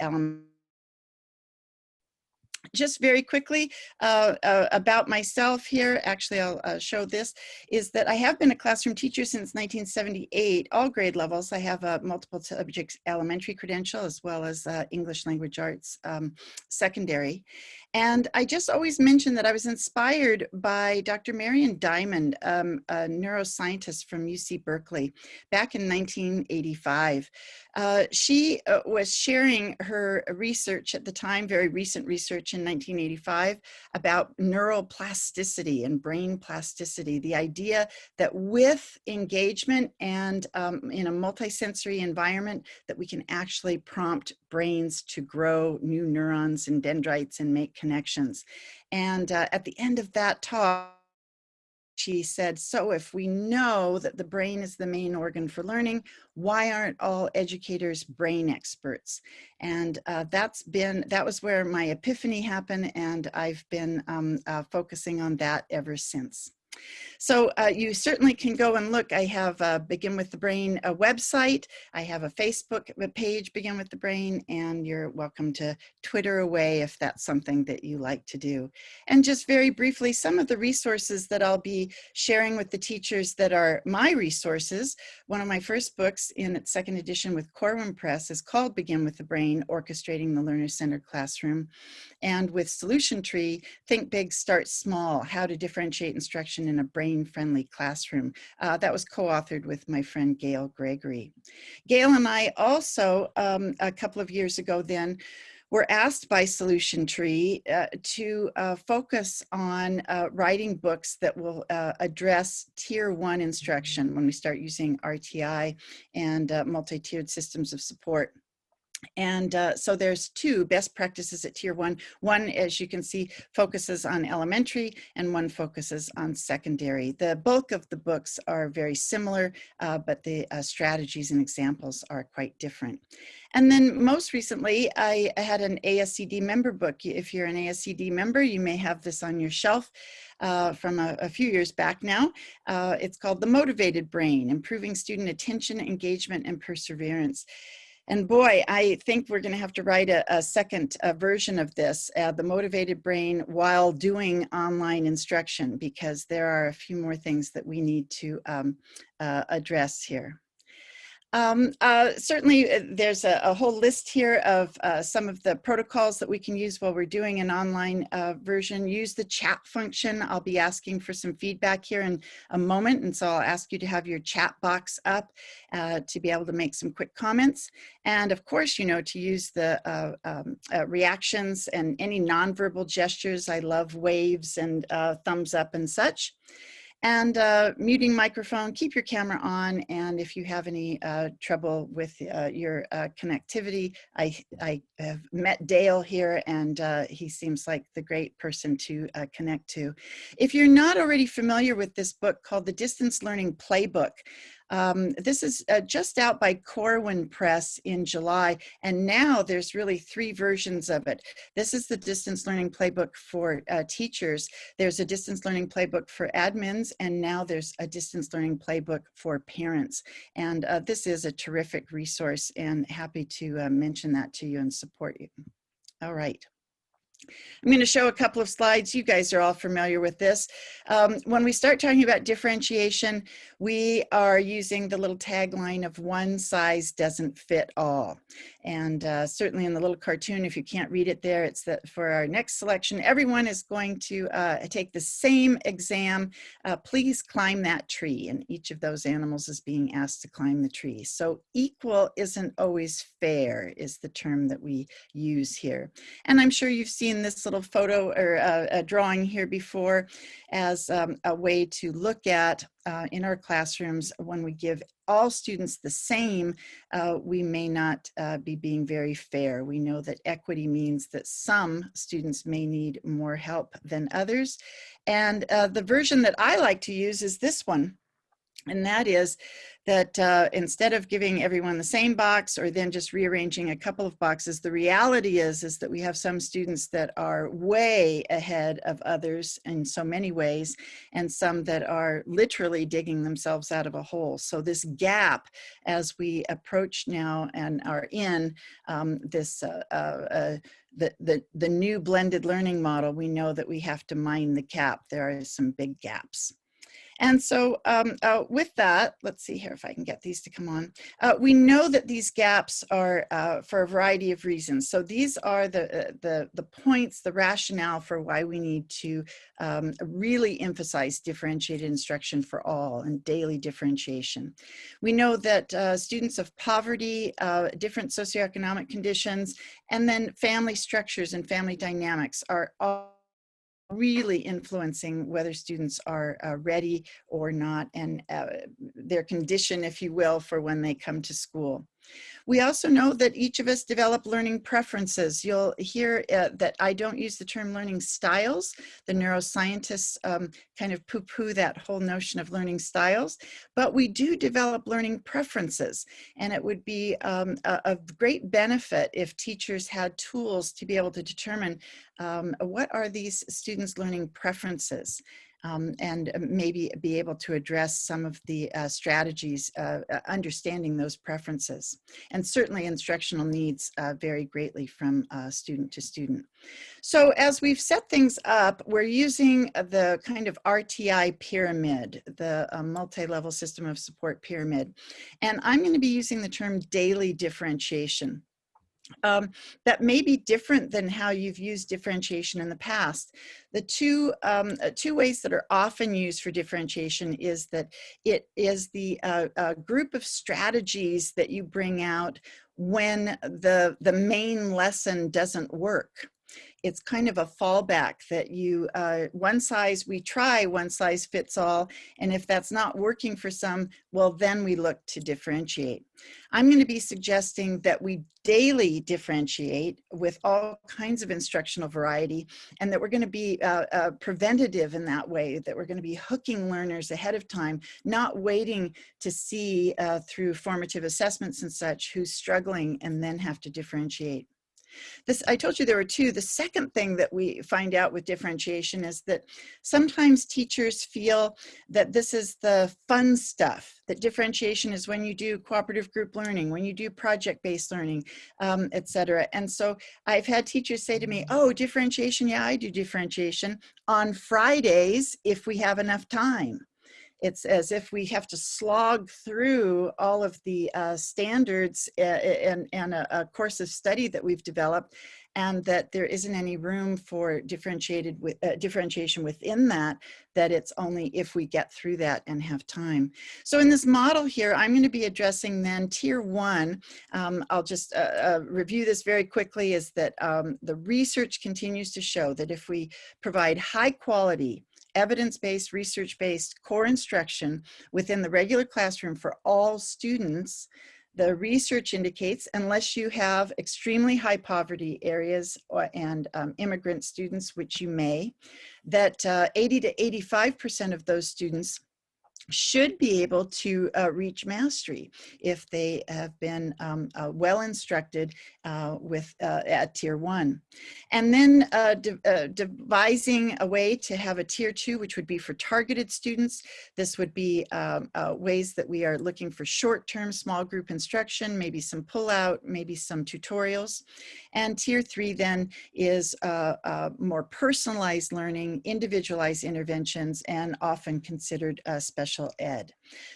elementary. Just very quickly about myself here, actually I'll show this, is that I have been a classroom teacher since 1978, all grade levels. I have a multiple subjects elementary credential as well as English language arts secondary. And I just always mention that I was inspired by Dr. Marion Diamond, a neuroscientist from UC Berkeley, back in 1985. She was sharing her research at the time, very recent research in 1985, about neuroplasticity and brain plasticity, the idea that with engagement and in a multisensory environment that we can actually prompt brains to grow new neurons and dendrites and make connections. And at the end of that talk, she said, so if we know that the brain is the main organ for learning, why aren't all educators brain experts? And that was where my epiphany happened, and I've been focusing on that ever since. So you certainly can go and look. I have Begin with the Brain a website. I have a Facebook page, Begin with the Brain, and you're welcome to Twitter away if that's something that you like to do. And just very briefly, some of the resources that I'll be sharing with the teachers that are my resources. One of my first books in its second edition with Corwin Press is called Begin with the Brain, Orchestrating the Learner-Centered Classroom. And with Solution Tree, Think Big, Start Small, How to Differentiate Instruction in a Brain-Friendly Classroom. That was co-authored with my friend Gail Gregory. Gail and I also, a couple of years ago then, were asked by Solution Tree to focus on writing books that will address Tier 1 instruction when we start using RTI and multi-tiered systems of support. And so there's two best practices at Tier 1. One, as you can see, focuses on elementary, and one focuses on secondary. The bulk of the books are very similar, but the strategies and examples are quite different. And then most recently, I had an ASCD member book. If you're an ASCD member, you may have this on your shelf from a few years back now. It's called The Motivated Brain, Improving Student Attention, Engagement, and Perseverance. And boy, I think we're going to have to write a second version of this, The Motivated Brain, while doing online instruction, because there are a few more things that we need to address here. Certainly, there's a whole list here of some of the protocols that we can use while we're doing an online version. Use the chat function. I'll be asking for some feedback here in a moment, and so I'll ask you to have your chat box up to be able to make some quick comments. And of course, you know, to use the reactions and any nonverbal gestures. I love waves and thumbs up and such. And muting microphone, keep your camera on, and if you have any trouble with your connectivity, I have met Dale here, and he seems like the great person to connect to. If you're not already familiar with this book called The Distance Learning Playbook, this is just out by Corwin Press in July, and now there's really 3 versions of it. This is the Distance Learning Playbook for teachers. There's a Distance Learning Playbook for admins, and now there's a Distance Learning Playbook for parents. And this is a terrific resource, and happy to mention that to you and support you. All right. I'm going to show a couple of slides. You guys are all familiar with this. When we start talking about differentiation, we are using the little tagline of one size doesn't fit all. And certainly in the little cartoon, if you can't read it there, it's that for our next selection, everyone is going to take the same exam. Please climb that tree. And each of those animals is being asked to climb the tree. So equal isn't always fair is the term that we use here. And I'm sure you've seen this little photo or a drawing here before as a way to look at in our classrooms when we give all students the same, we may not be being very fair. We know that equity means that some students may need more help than others. And the version that I like to use is this one. And that is that instead of giving everyone the same box or then just rearranging a couple of boxes, the reality is that we have some students that are way ahead of others in so many ways, and some that are literally digging themselves out of a hole. So this gap, as we approach now and are in this the new blended learning model, we know that we have to mind the gap. There are some big gaps. And so with that, let's see here if I can get these to come on. We know that these gaps are for a variety of reasons. So these are the points, the rationale for why we need to really emphasize differentiated instruction for all and daily differentiation. We know that students of poverty, different socioeconomic conditions, and then family structures and family dynamics are all really influencing whether students are ready or not, and their condition, if you will, for when they come to school. We also know that each of us develop learning preferences. You'll hear that I don't use the term learning styles. The neuroscientists kind of poo-poo that whole notion of learning styles, but we do develop learning preferences. And it would be of great benefit if teachers had tools to be able to determine what are these students' learning preferences. And maybe be able to address some of the strategies, understanding those preferences. And certainly instructional needs vary greatly from student to student. So as we've set things up, we're using the kind of RTI pyramid, the multi-level system of support pyramid. And I'm going to be using the term daily differentiation. That may be different than how you've used differentiation in the past. The two ways that are often used for differentiation is that it is the group of strategies that you bring out when the main lesson doesn't work. It's kind of a fallback that you, we try one size fits all, and if that's not working for some, well, then we look to differentiate. I'm going to be suggesting that we daily differentiate with all kinds of instructional variety, and that we're going to be preventative in that way, that we're going to be hooking learners ahead of time, not waiting to see through formative assessments and such who's struggling and then have to differentiate. I told you there were two. The second thing that we find out with differentiation is that sometimes teachers feel that this is the fun stuff, that differentiation is when you do cooperative group learning, when you do project-based learning, et cetera. And so I've had teachers say to me, oh, differentiation, yeah, I do differentiation on Fridays if we have enough time. It's as if we have to slog through all of the standards and a course of study that we've developed, and that there isn't any room for differentiation within that, that it's only if we get through that and have time. So in this model here, I'm going to be addressing then tier one. I'll just review this very quickly, is that the research continues to show that if we provide high quality, evidence-based, research-based core instruction within the regular classroom for all students, the research indicates, unless you have extremely high poverty areas and immigrant students, which you may, that 80 to 85% of those students should be able to reach mastery if they have been well instructed at tier one. And then devising a way to have a tier two, which would be for targeted students. This would be ways that we are looking for short-term small group instruction, maybe some pull-out, maybe some tutorials. And tier three then is more personalized learning, individualized interventions, and often considered special ed.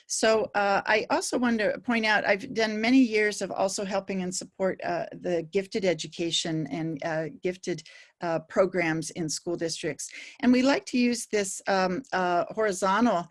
So I also wanted to point out, I've done many years of also helping and support the gifted education and gifted programs in school districts. And we like to use this horizontal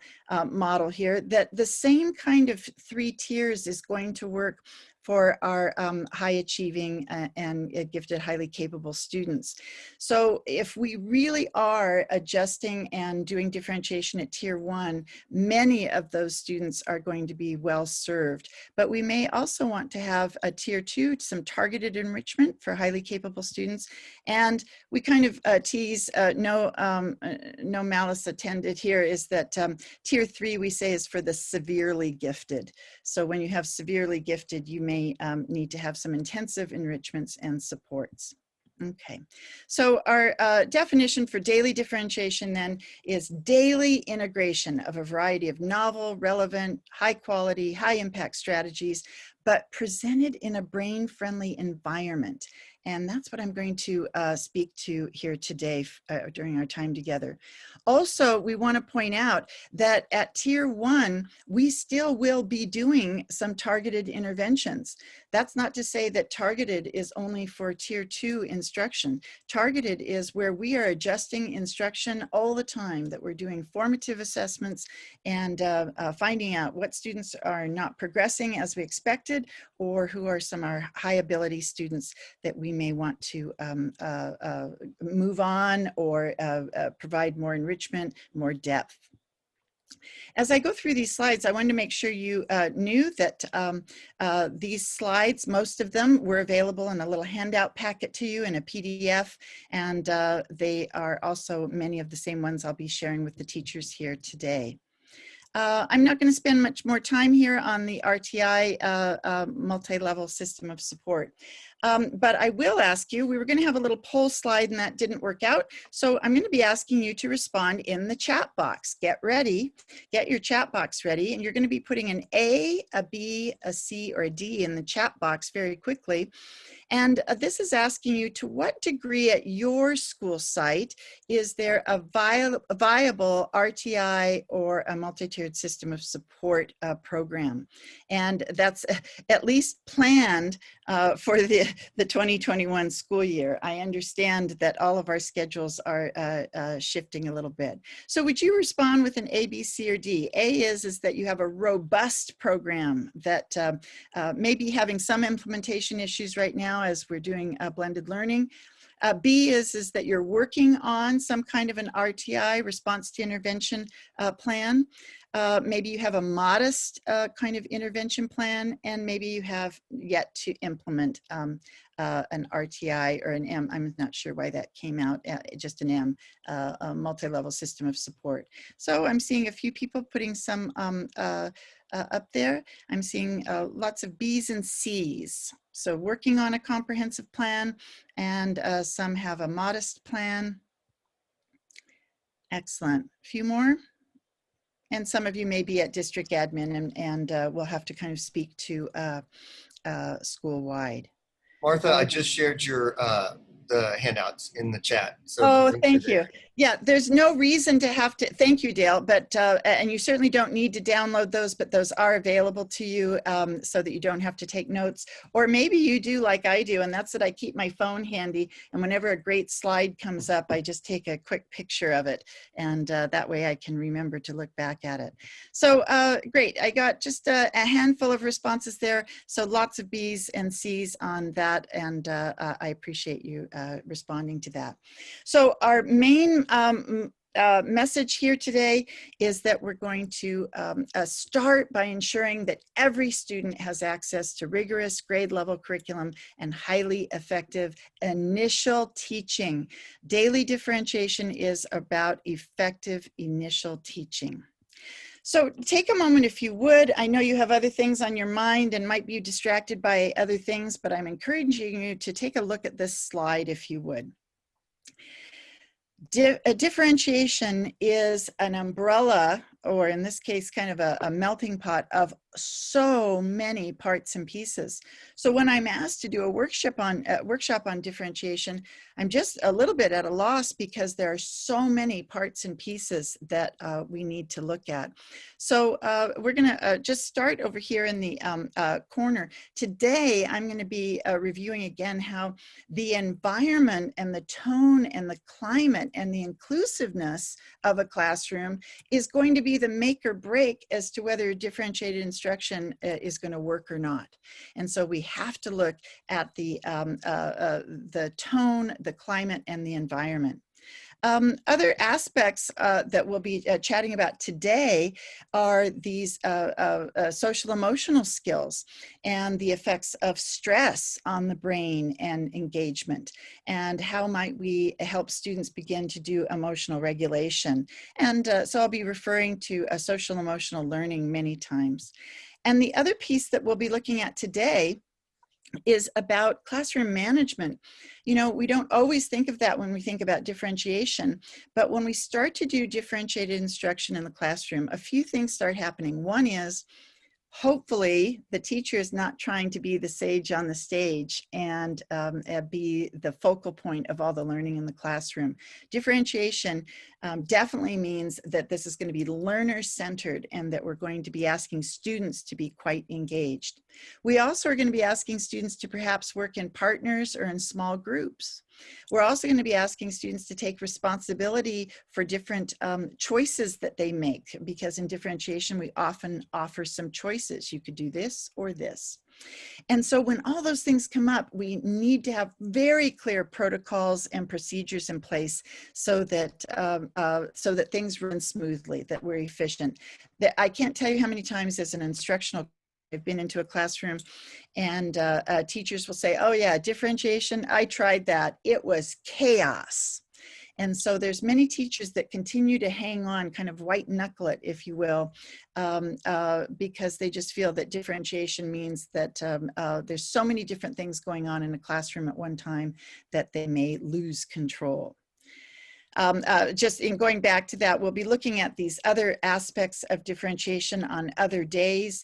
model here, that the same kind of three tiers is going to work for our high achieving and gifted, highly capable students. So if we really are adjusting and doing differentiation at Tier 1, many of those students are going to be well served. But we may also want to have a Tier 2, some targeted enrichment for highly capable students. And we kind of tease, no malice attended here, is that Tier 3 we say is for the severely gifted. So when you have severely gifted, you may need to have some intensive enrichments and supports. Okay, so our definition for daily differentiation then is daily integration of a variety of novel, relevant, high quality, high impact strategies, but presented in a brain-friendly environment. And that's what I'm going to speak to here today during our time together. Also, we want to point out that at Tier 1, we still will be doing some targeted interventions. That's not to say that targeted is only for Tier 2 instruction. Targeted is where we are adjusting instruction all the time, that we're doing formative assessments and finding out what students are not progressing as we expected, or who are some of our high ability students that we may want to move on or provide more enrichment, more depth. As I go through these slides, I wanted to make sure you knew that these slides, most of them were available in a little handout packet to you in a PDF, and they are also many of the same ones I'll be sharing with the teachers here today. I'm not going to spend much more time here on the RTI multi-level system of support. But I will ask you, we were going to have a little poll slide and that didn't work out. So I'm going to be asking you to respond in the chat box. Get ready, get your chat box ready, and you're going to be putting an A, a B, a C, or a D in the chat box very quickly. And this is asking you, to what degree at your school site is there a viable RTI or a multi-tiered system of support program? And that's at least planned for the 2021 school year. I understand that all of our schedules are shifting a little bit. So would you respond with an A, B, C, or D? A is that you have a robust program that may be having some implementation issues right now as we're doing blended learning. B is that you're working on some kind of an RTI, response to intervention plan. Maybe you have a modest kind of intervention plan, and maybe you have yet to implement an RTI or an M. I'm not sure why that came out, just an M, a multi-level system of support. So I'm seeing a few people putting some up there. I'm seeing lots of B's and C's. So working on a comprehensive plan, and some have a modest plan. Excellent. A few more. And some of you may be at district admin, and we'll have to kind of speak to school-wide. Martha, I just shared your the handouts in the chat. So oh, thank you. Yeah, there's no reason to have to, thank you, Dale, but, and you certainly don't need to download those, but those are available to you so that you don't have to take notes. Or maybe you do like I do, and that's that I keep my phone handy, and whenever a great slide comes up, I just take a quick picture of it, and that way I can remember to look back at it. So great, I got just a handful of responses there, so lots of B's and C's on that, and I appreciate you responding to that. So our main message here today is that we're going to start by ensuring that every student has access to rigorous grade level curriculum and highly effective initial teaching. Daily differentiation is about effective initial teaching. So take a moment if you would. I know you have other things on your mind and might be distracted by other things, but I'm encouraging you to take a look at this slide if you would. A differentiation is an umbrella, or in this case, kind of a melting pot of so many parts and pieces. So when I'm asked to do a workshop on differentiation, I'm just a little bit at a loss because there are so many parts and pieces that we need to look at. So we're going to just start over here in the corner. Today, I'm going to be reviewing again how the environment and the tone and the climate and the inclusiveness of a classroom is going to be the make or break as to whether differentiated instruction instruction is going to work or not. And so we have to look at the tone, the climate, and the environment. Other aspects that we'll be chatting about today are these social emotional skills and the effects of stress on the brain and engagement, and how might we help students begin to do emotional regulation. And so I'll be referring to social emotional learning many times. And the other piece that we'll be looking at today is about classroom management. You know, we don't always think of that when we think about differentiation, but when we start to do differentiated instruction in the classroom, a few things start happening. One is, hopefully the teacher is not trying to be the sage on the stage and be the focal point of all the learning in the classroom. Differentiation definitely means that this is going to be learner-centered and that we're going to be asking students to be quite engaged. We also are going to be asking students to perhaps work in partners or in small groups. We're also going to be asking students to take responsibility for different choices that they make, because in differentiation, we often offer some choices. You could do this or this. And so when all those things come up, we need to have very clear protocols and procedures in place so that things run smoothly, that we're efficient. That I can't tell you how many times as an instructional I've been into a classroom and teachers will say, oh yeah, differentiation, I tried that. It was chaos. And so there's many teachers that continue to hang on, kind of white knuckle it, if you will, because they just feel that differentiation means that there's so many different things going on in a classroom at one time that they may lose control. Just in going back to that, we'll be looking at these other aspects of differentiation on other days.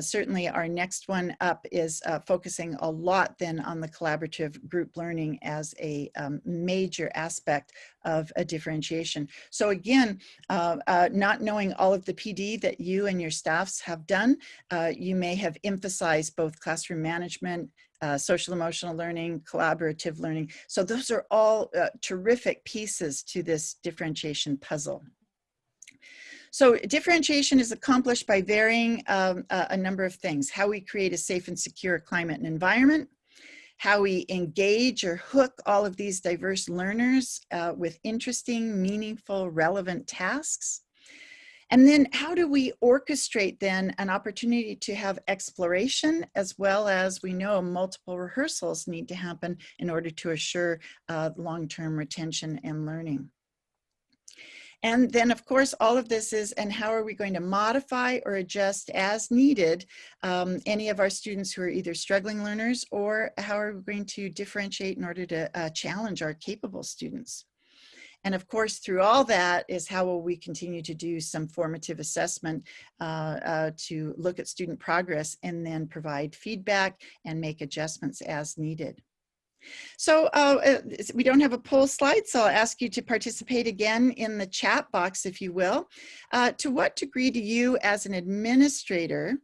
Certainly our next one up is focusing a lot then on the collaborative group learning as a major aspect of a differentiation. So again, not knowing all of the PD that you and your staffs have done, you may have emphasized both classroom management, social emotional learning, collaborative learning. So those are all terrific pieces to this differentiation puzzle. So differentiation is accomplished by varying a number of things: how we create a safe and secure climate and environment, how we engage or hook all of these diverse learners with interesting, meaningful, relevant tasks. And then how do we orchestrate then an opportunity to have exploration, as well as we know multiple rehearsals need to happen in order to assure long-term retention and learning. And then of course, all of this is, and how are we going to modify or adjust as needed any of our students who are either struggling learners, or how are we going to differentiate in order to challenge our capable students? And of course, through all that is how will we continue to do some formative assessment to look at student progress and then provide feedback and make adjustments as needed. So we don't have a poll slide, so I'll ask you to participate again in the chat box, if you will. To what degree do you as an administrator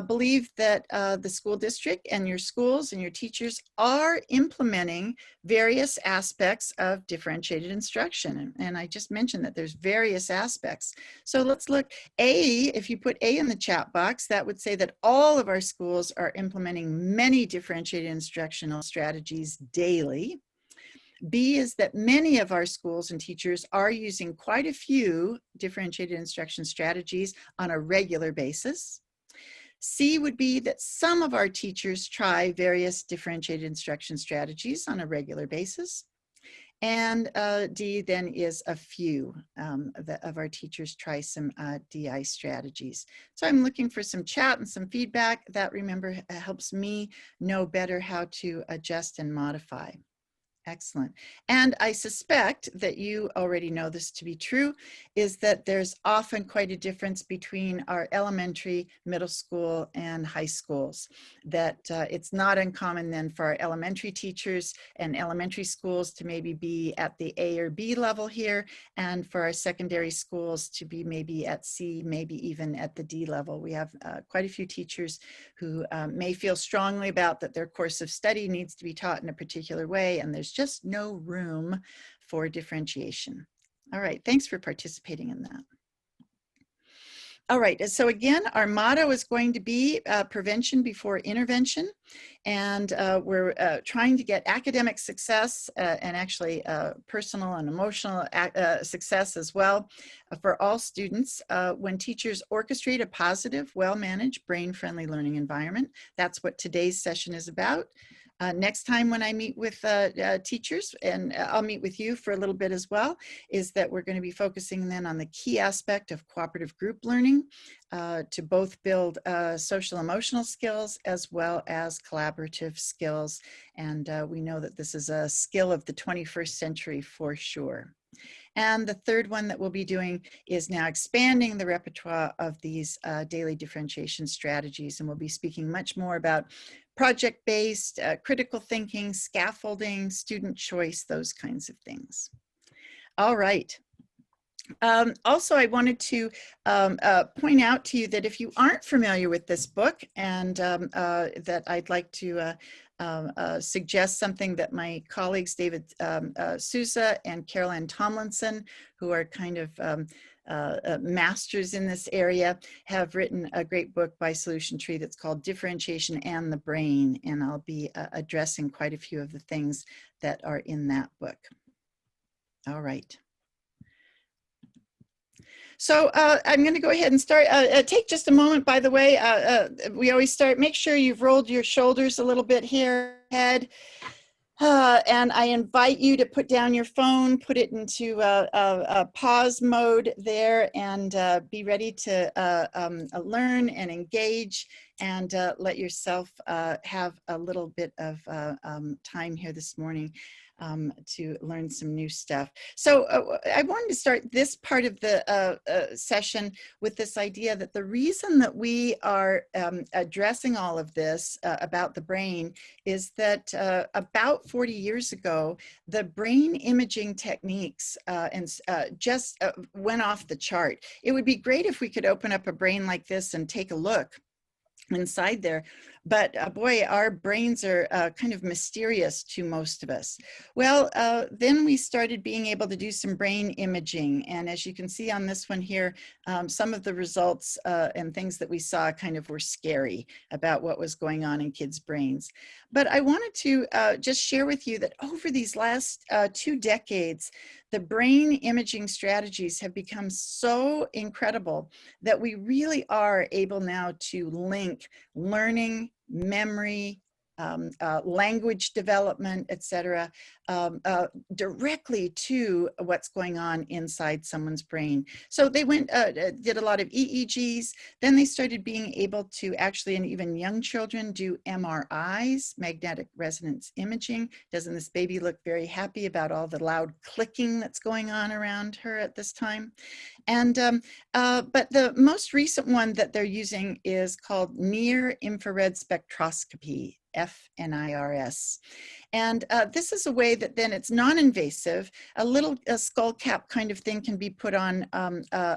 believe that the school district and your schools and your teachers are implementing various aspects of differentiated instruction? And I just mentioned that there's various aspects. So let's look. A, if you put A in the chat box, that would say that all of our schools are implementing many differentiated instructional strategies daily. B is that many of our schools and teachers are using quite a few differentiated instruction strategies on a regular basis. C would be that some of our teachers try various differentiated instruction strategies on a regular basis. And D then is a few of our teachers try some DI strategies. So I'm looking for some chat and some feedback. That, remember, helps me know better how to adjust and modify. Excellent. And I suspect that you already know this to be true, is that there's often quite a difference between our elementary, middle school, and high schools. That it's not uncommon then for our elementary teachers and elementary schools to maybe be at the A or B level here, and for our secondary schools to be maybe at C, maybe even at the D level. We have quite a few teachers who may feel strongly about that their course of study needs to be taught in a particular way, and there's just no room for differentiation. All right, thanks for participating in that. All right, so again, our motto is going to be prevention before intervention. And we're trying to get academic success and actually personal and emotional success as well for all students when teachers orchestrate a positive, well-managed, brain-friendly learning environment. That's what today's session is about. Next time when I meet with teachers, and I'll meet with you for a little bit as well, is that we're going to be focusing then on the key aspect of cooperative group learning to both build social emotional skills as well as collaborative skills. And we know that this is a skill of the 21st century for sure. And the third one that we'll be doing is now expanding the repertoire of these daily differentiation strategies. And we'll be speaking much more about project-based, critical thinking, scaffolding, student choice, those kinds of things. All right. Also, I wanted to point out to you that if you aren't familiar with this book, and that I'd like to suggest something that my colleagues David Souza and Caroline Tomlinson, who are kind of masters in this area, have written a great book by Solution Tree that's called Differentiation and the Brain, and I'll be addressing quite a few of the things that are in that book. All right. So I'm going to go ahead and start. Take just a moment, by the way. We always start, make sure you've rolled your shoulders a little bit here, head. And I invite you to put down your phone, put it into a pause mode there, and be ready to learn and engage, and let yourself have a little bit of time here this morning to learn some new stuff. So I wanted to start this part of the session with this idea that the reason that we are addressing all of this about the brain is that about 40 years ago, the brain imaging techniques just went off the chart. It would be great if we could open up a brain like this and take a look inside there, but boy, our brains are kind of mysterious to most of us. Well, then we started being able to do some brain imaging, and as you can see on this one here, some of the results and things that we saw kind of were scary about what was going on in kids' brains. But I wanted to just share with you that over these last 2 decades, the brain imaging strategies have become so incredible that we really are able now to link learning, memory, language development, etc., directly to what's going on inside someone's brain. So they went, did a lot of EEGs, then they started being able to actually, and even young children, do MRIs, magnetic resonance imaging. Doesn't this baby look very happy about all the loud clicking that's going on around her at this time? And but the most recent one that they're using is called near infrared spectroscopy, FNIRS. And this is a way that then it's non-invasive. A little skull cap kind of thing can be put on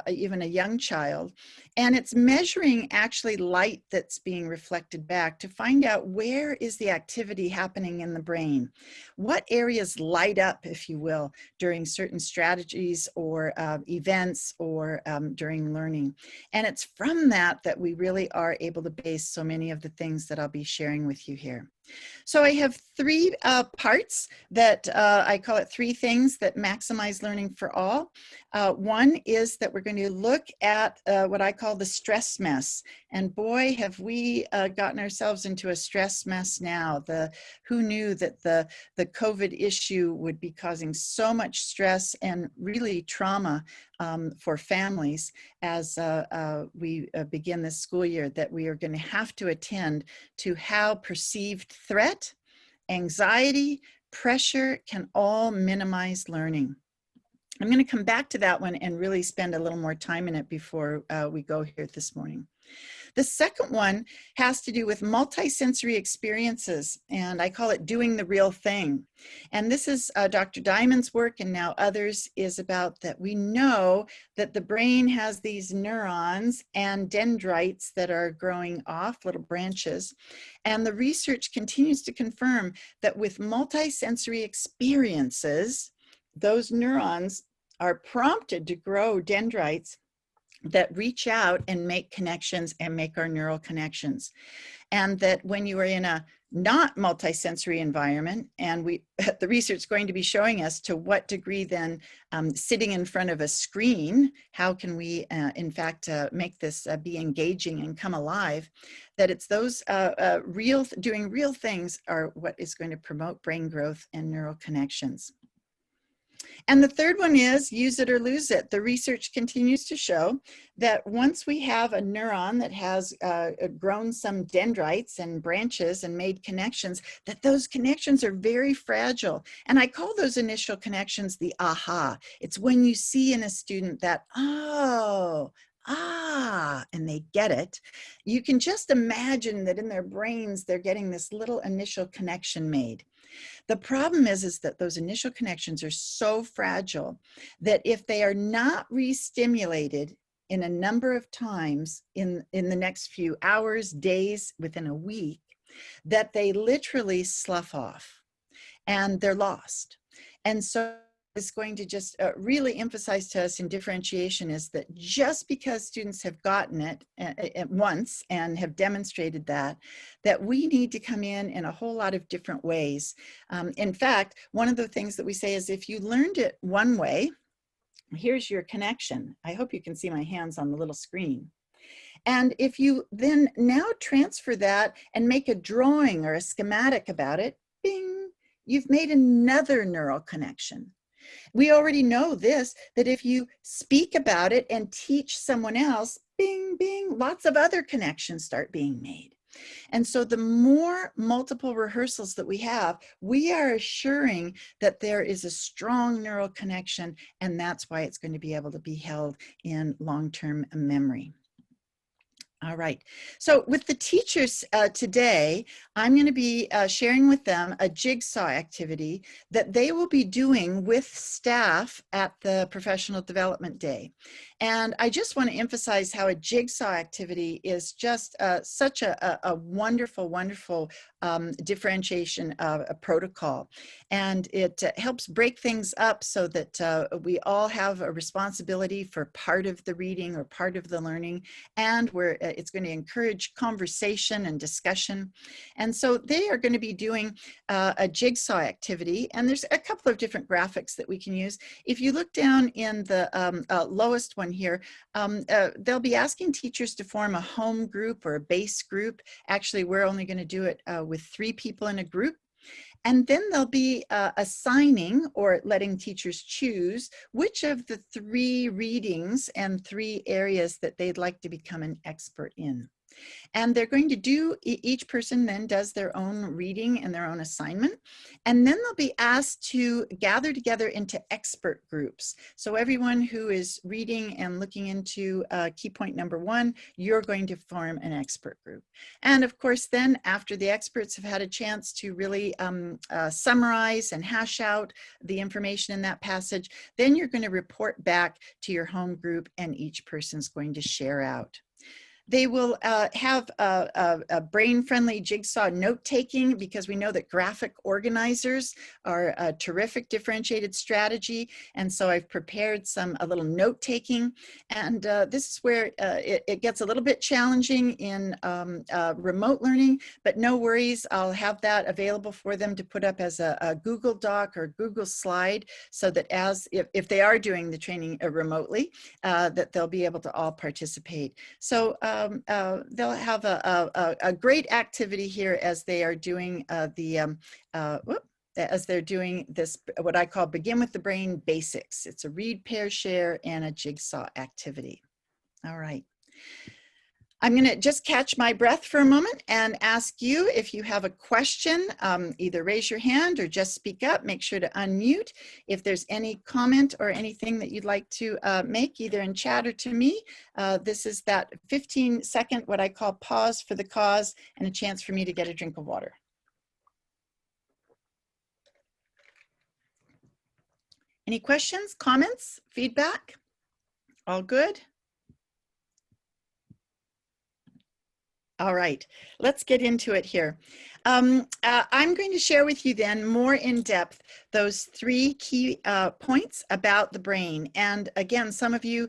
even a young child. And it's measuring actually light that's being reflected back to find out where is the activity happening in the brain. What areas light up, if you will, during certain strategies or events or during learning. And it's from that that we really are able to base so many of the things that I'll be sharing with you here. So I have 3 parts that I call it 3 things that maximize learning for all. One is that we're going to look at what I call the stress mess. And boy, have we gotten ourselves into a stress mess now. Who knew that the COVID issue would be causing so much stress and really trauma for families as we begin this school year, that we are going to have to attend to how perceived threat, anxiety, pressure can all minimize learning. I'm going to come back to that one and really spend a little more time in it before we go here this morning. The second one has to do with multisensory experiences, and I call it doing the real thing. And this is Dr. Diamond's work, and now others, is about that we know that the brain has these neurons and dendrites that are growing off, little branches. And the research continues to confirm that with multisensory experiences, those neurons are prompted to grow dendrites that reach out and make connections and make our neural connections. And that when you are in a not multisensory environment, and the research is going to be showing us to what degree then sitting in front of a screen, how can we in fact make this be engaging and come alive, that it's those doing real things are what is going to promote brain growth and neural connections. And the third one is use it or lose it. The research continues to show that once we have a neuron that has grown some dendrites and branches and made connections, that those connections are very fragile. And I call those initial connections the aha. It's when you see in a student that, oh, and they get it. You can just imagine that in their brains, they're getting this little initial connection made. The problem is that those initial connections are so fragile that if they are not re-stimulated in a number of times in the next few hours, days, within a week, that they literally slough off and they're lost. And so is going to just really emphasize to us in differentiation is that just because students have gotten it at once and have demonstrated that we need to come in a whole lot of different ways. In fact, one of the things that we say is if you learned it one way, here's your connection. I hope you can see my hands on the little screen. And if you then now transfer that and make a drawing or a schematic about it, bing, you've made another neural connection. We already know this, that if you speak about it and teach someone else, bing, bing, lots of other connections start being made. And so the more multiple rehearsals that we have, we are assuring that there is a strong neural connection, and that's why it's going to be able to be held in long-term memory. All right. So with the teachers today, I'm going to be sharing with them a jigsaw activity that they will be doing with staff at the Professional Development Day. And I just want to emphasize how a jigsaw activity is just such a wonderful, wonderful differentiation of a protocol. And it helps break things up so that we all have a responsibility for part of the reading or part of the learning, and where it's going to encourage conversation and discussion. And so they are going to be doing a jigsaw activity, and there's a couple of different graphics that we can use. If you look down in the lowest one here, they'll be asking teachers to form a home group or a base group. Actually, we're only going to do it with 3 people in a group. And then they'll be assigning or letting teachers choose which of the 3 readings and 3 areas that they'd like to become an expert in. And they're going to do, each person then does their own reading and their own assignment. And then they'll be asked to gather together into expert groups. So everyone who is reading and looking into key point number 1, you're going to form an expert group. And of course, then after the experts have had a chance to really summarize and hash out the information in that passage, then you're going to report back to your home group, and each person's going to share out. They will have a brain-friendly jigsaw note-taking, because we know that graphic organizers are a terrific differentiated strategy. And so I've prepared a little note-taking. And this is where it gets a little bit challenging in remote learning, but no worries. I'll have that available for them to put up as a Google Doc or Google slide, so that if they are doing the training remotely, that they'll be able to all participate. So they'll have a great activity here as they are doing as they're doing this, what I call begin with the brain basics. It's a read, pair, share, and a jigsaw activity. All right. I'm going to just catch my breath for a moment and ask you if you have a question, either raise your hand or just speak up. Make sure to unmute. If there's any comment or anything that you'd like to make, either in chat or to me, this is that 15-second, what I call pause for the cause, and a chance for me to get a drink of water. Any questions, comments, feedback? All good? All right, let's get into it here. I'm going to share with you then more in depth those three key points about the brain. And again, some of you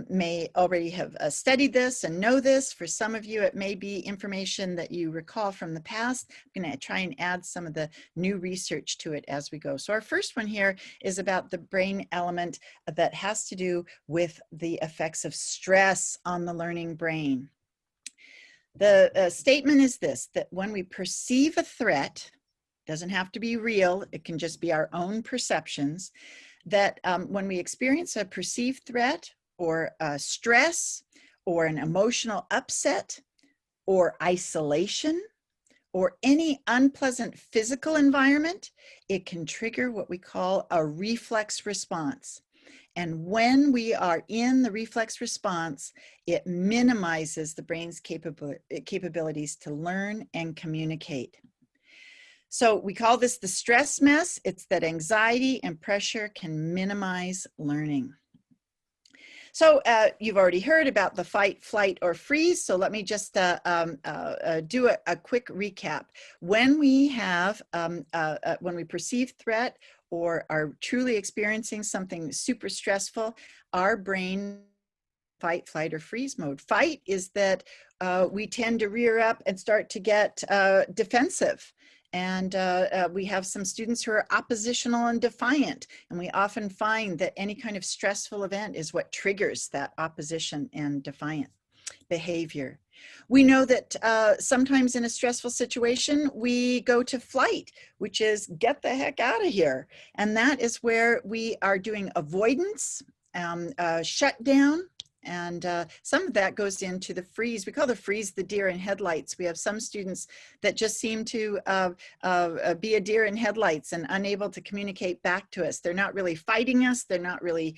may already have studied this and know this. For some of you, it may be information that you recall from the past. I'm going to try and add some of the new research to it as we go. So our first one here is about the brain element that has to do with the effects of stress on the learning brain. The statement is this, that when we perceive a threat, doesn't have to be real, it can just be our own perceptions, that when we experience a perceived threat or stress or an emotional upset or isolation or any unpleasant physical environment, it can trigger what we call a reflex response. And when we are in the reflex response, it minimizes the brain's capabilities to learn and communicate. So we call this the stress mess. It's that anxiety and pressure can minimize learning. So you've already heard about the fight, flight, or freeze. So let me just do a quick recap. When we have, when we perceive threat or are truly experiencing something super stressful, our brain fight, flight, or freeze mode. Fight is that we tend to rear up and start to get defensive. And we have some students who are oppositional and defiant. And we often find that any kind of stressful event is what triggers that opposition and defiant behavior. We know that sometimes in a stressful situation, we go to flight, which is get the heck out of here. And that is where we are doing avoidance, shutdown, and some of that goes into the freeze. We call the freeze the deer in headlights. We have some students that just seem to be a deer in headlights and unable to communicate back to us. They're not really fighting us. They're not really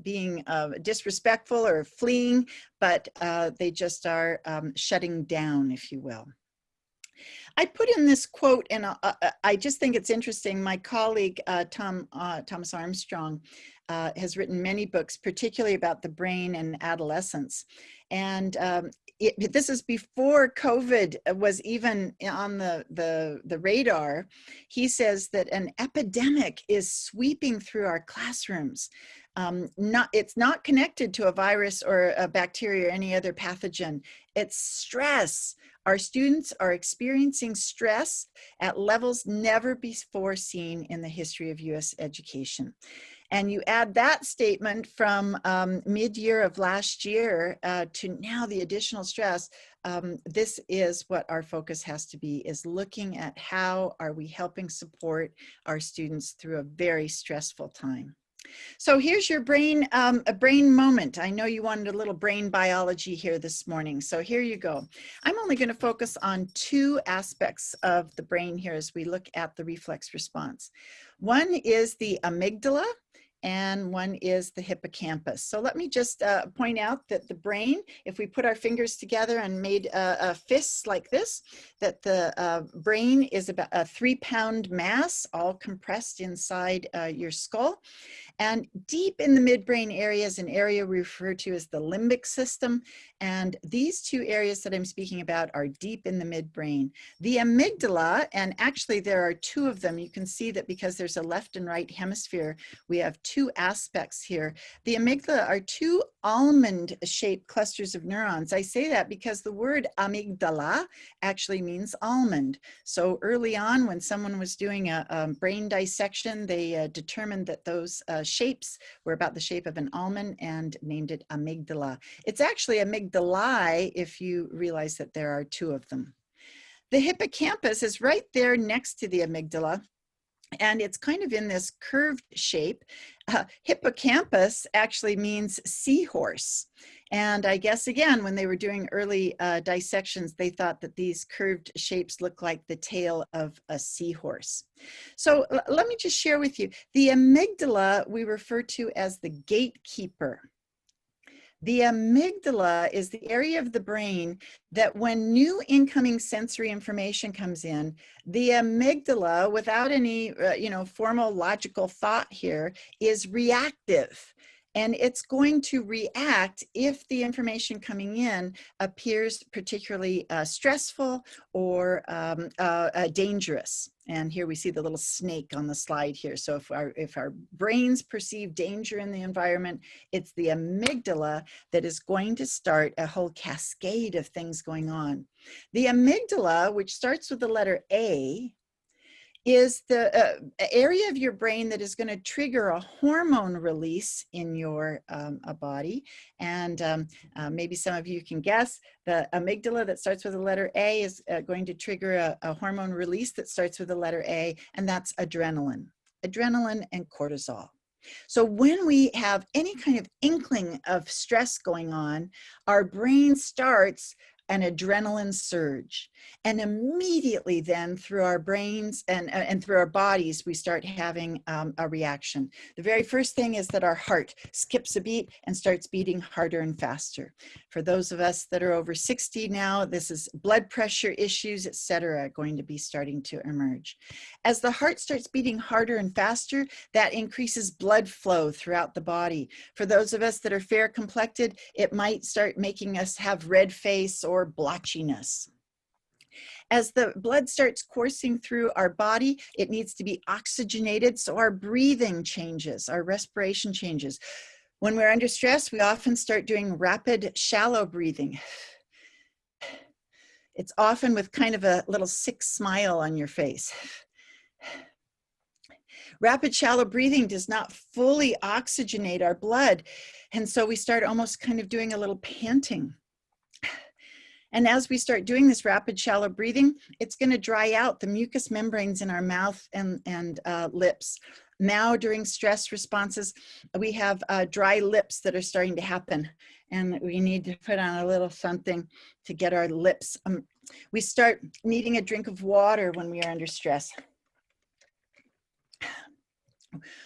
being disrespectful or fleeing, but they just are shutting down, if you will. I put in this quote, and I just think it's interesting. My colleague, Thomas Armstrong, has written many books, particularly about the brain and adolescence. And this is before COVID was even on the radar. He says that an epidemic is sweeping through our classrooms. It's not connected to a virus or a bacteria or any other pathogen. It's stress. Our students are experiencing stress at levels never before seen in the history of U.S. education. And you add that statement from mid-year of last year to now the additional stress, this is what our focus has to be, is looking at how are we helping support our students through a very stressful time. So here's your brain, a brain moment. I know you wanted a little brain biology here this morning. So here you go. I'm only going to focus on two aspects of the brain here as we look at the reflex response. One is the amygdala, and one is the hippocampus. So let me just point out that the brain, if we put our fingers together and made fists like this, that the brain is about a 3-pound mass, all compressed inside your skull. And deep in the midbrain area is an area we refer to as the limbic system. And these two areas that I'm speaking about are deep in the midbrain. The amygdala, and actually there are two of them. You can see that because there's a left and right hemisphere, we have two aspects here. The amygdala are two almond-shaped clusters of neurons. I say that because the word amygdala actually means almond. So early on, when someone was doing a brain dissection, they determined that those shapes were about the shape of an almond and named it amygdala. It's actually amygdalae if you realize that there are two of them. The hippocampus is right there next to the amygdala, and it's kind of in this curved shape. Hippocampus actually means seahorse. And I guess, again, when they were doing early dissections, they thought that these curved shapes look like the tail of a seahorse. So let me just share with you, the amygdala we refer to as the gatekeeper. The amygdala is the area of the brain that when new incoming sensory information comes in, the amygdala, without any formal logical thought here, is reactive. And it's going to react if the information coming in appears particularly stressful or dangerous. And here we see the little snake on the slide here. So if our brains perceive danger in the environment, it's the amygdala that is going to start a whole cascade of things going on. The amygdala, which starts with the letter A, is the area of your brain that is going to trigger a hormone release in your body. And maybe some of you can guess, the amygdala that starts with the letter A is going to trigger a hormone release that starts with the letter A, and that's adrenaline and cortisol. So when we have any kind of inkling of stress going on, our brain starts an adrenaline surge. And immediately then through our brains and through our bodies, we start having a reaction. The very first thing is that our heart skips a beat and starts beating harder and faster. For those of us that are over 60 now, this is blood pressure issues, etc., going to be starting to emerge. As the heart starts beating harder and faster, that increases blood flow throughout the body. For those of us that are fair complected, it might start making us have red face or blotchiness. As the blood starts coursing through our body, it needs to be oxygenated, so our breathing changes, our respiration changes. When we're under stress, we often start doing rapid, shallow breathing. It's often with kind of a little sick smile on your face. Rapid, shallow breathing does not fully oxygenate our blood, and so we start almost kind of doing a little panting. And as we start doing this rapid, shallow breathing, it's going to dry out the mucous membranes in our mouth and lips. Now, during stress responses, we have dry lips that are starting to happen, and we need to put on a little something to get our lips. We start needing a drink of water when we are under stress.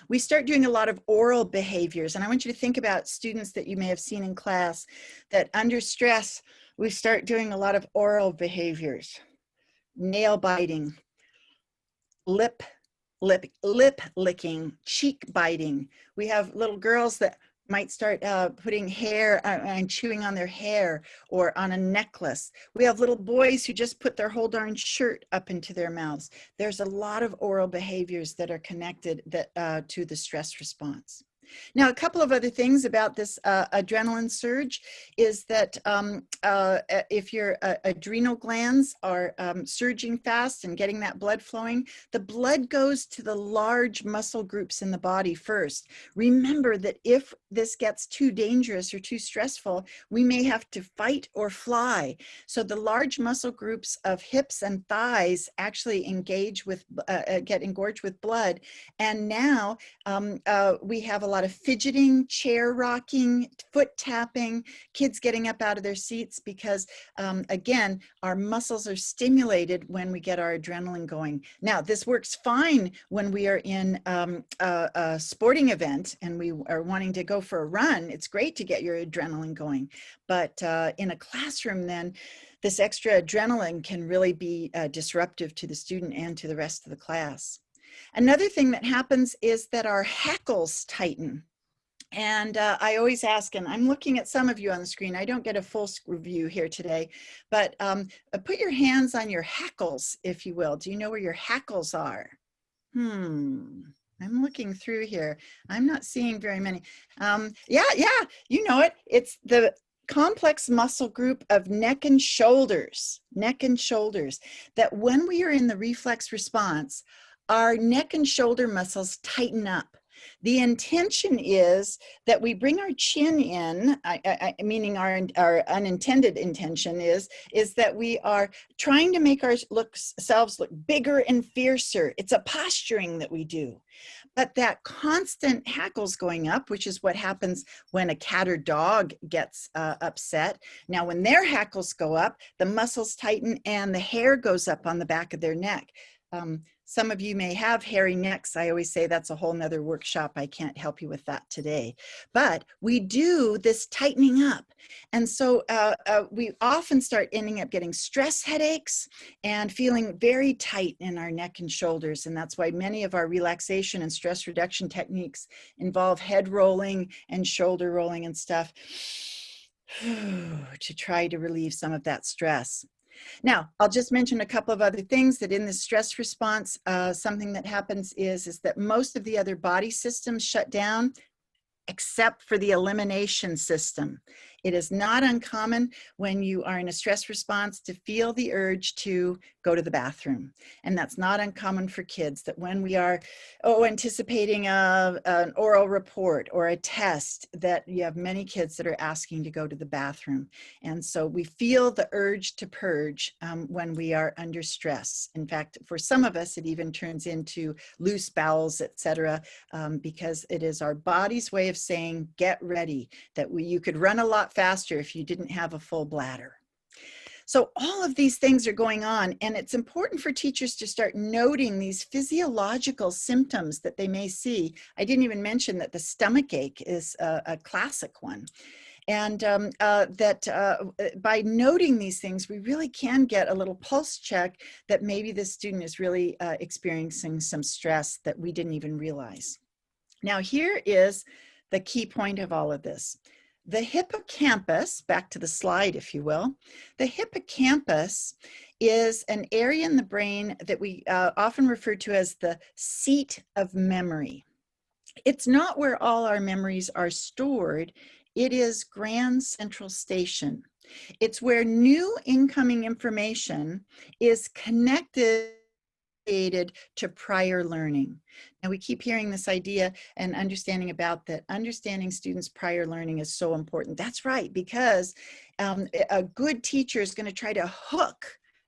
We start doing a lot of oral behaviors, and I want you to think about students that you may have seen in class that under stress, we start doing a lot of oral behaviors, nail biting, lip licking, cheek biting. We have little girls that might start putting hair and chewing on their hair or on a necklace. We have little boys who just put their whole darn shirt up into their mouths. There's a lot of oral behaviors that are connected to the stress response. Now, a couple of other things about this adrenaline surge is that if your adrenal glands are surging fast and getting that blood flowing, the blood goes to the large muscle groups in the body first. Remember that if this gets too dangerous or too stressful, we may have to fight or fly. So the large muscle groups of hips and thighs actually engage with, get engorged with blood. And now we have a lot of fidgeting, chair rocking, foot tapping, kids getting up out of their seats because, again, our muscles are stimulated when we get our adrenaline going. Now, this works fine when we are in a sporting event and we are wanting to go for a run. It's great to get your adrenaline going. But in a classroom, then, this extra adrenaline can really be disruptive to the student and to the rest of the class. Another thing that happens is that our hackles tighten. And I always ask, and I'm looking at some of you on the screen, I don't get a full view here today, but put your hands on your hackles, if you will. Do you know where your hackles are? I'm looking through here. I'm not seeing very many. Yeah, you know it. It's the complex muscle group of neck and shoulders, that when we are in the reflex response, our neck and shoulder muscles tighten up. The intention is that we bring our chin in, meaning our unintended intention is that we are trying to make ourselves look bigger and fiercer. It's a posturing that we do. But that constant hackles going up, which is what happens when a cat or dog gets upset. Now, when their hackles go up, the muscles tighten and the hair goes up on the back of their neck. Some of you may have hairy necks. I always say that's a whole nother workshop. I can't help you with that today. But we do this tightening up. And so we often start ending up getting stress headaches and feeling very tight in our neck and shoulders. And that's why many of our relaxation and stress reduction techniques involve head rolling and shoulder rolling and stuff to try to relieve some of that stress. Now, I'll just mention a couple of other things that in the stress response, something that happens is that most of the other body systems shut down except for the elimination system. It is not uncommon when you are in a stress response to feel the urge to go to the bathroom. And that's not uncommon for kids, that when we are anticipating an oral report or a test, that you have many kids that are asking to go to the bathroom. And so we feel the urge to purge when we are under stress. In fact, for some of us, it even turns into loose bowels, etc., because it is our body's way of saying, get ready, that you could run a lot faster if you didn't have a full bladder. So all of these things are going on, and it's important for teachers to start noting these physiological symptoms that they may see. I didn't even mention that the stomach ache is a classic one. And by noting these things, we really can get a little pulse check that maybe this student is really experiencing some stress that we didn't even realize. Now, here is the key point of all of this. The hippocampus, back to the slide, if you will, the hippocampus is an area in the brain that we often refer to as the seat of memory. It's not where all our memories are stored. It is Grand Central Station. It's where new incoming information is connected to prior learning. Now, we keep hearing this idea and understanding about that understanding students' prior learning is so important. That's right, because a good teacher is going to try to hook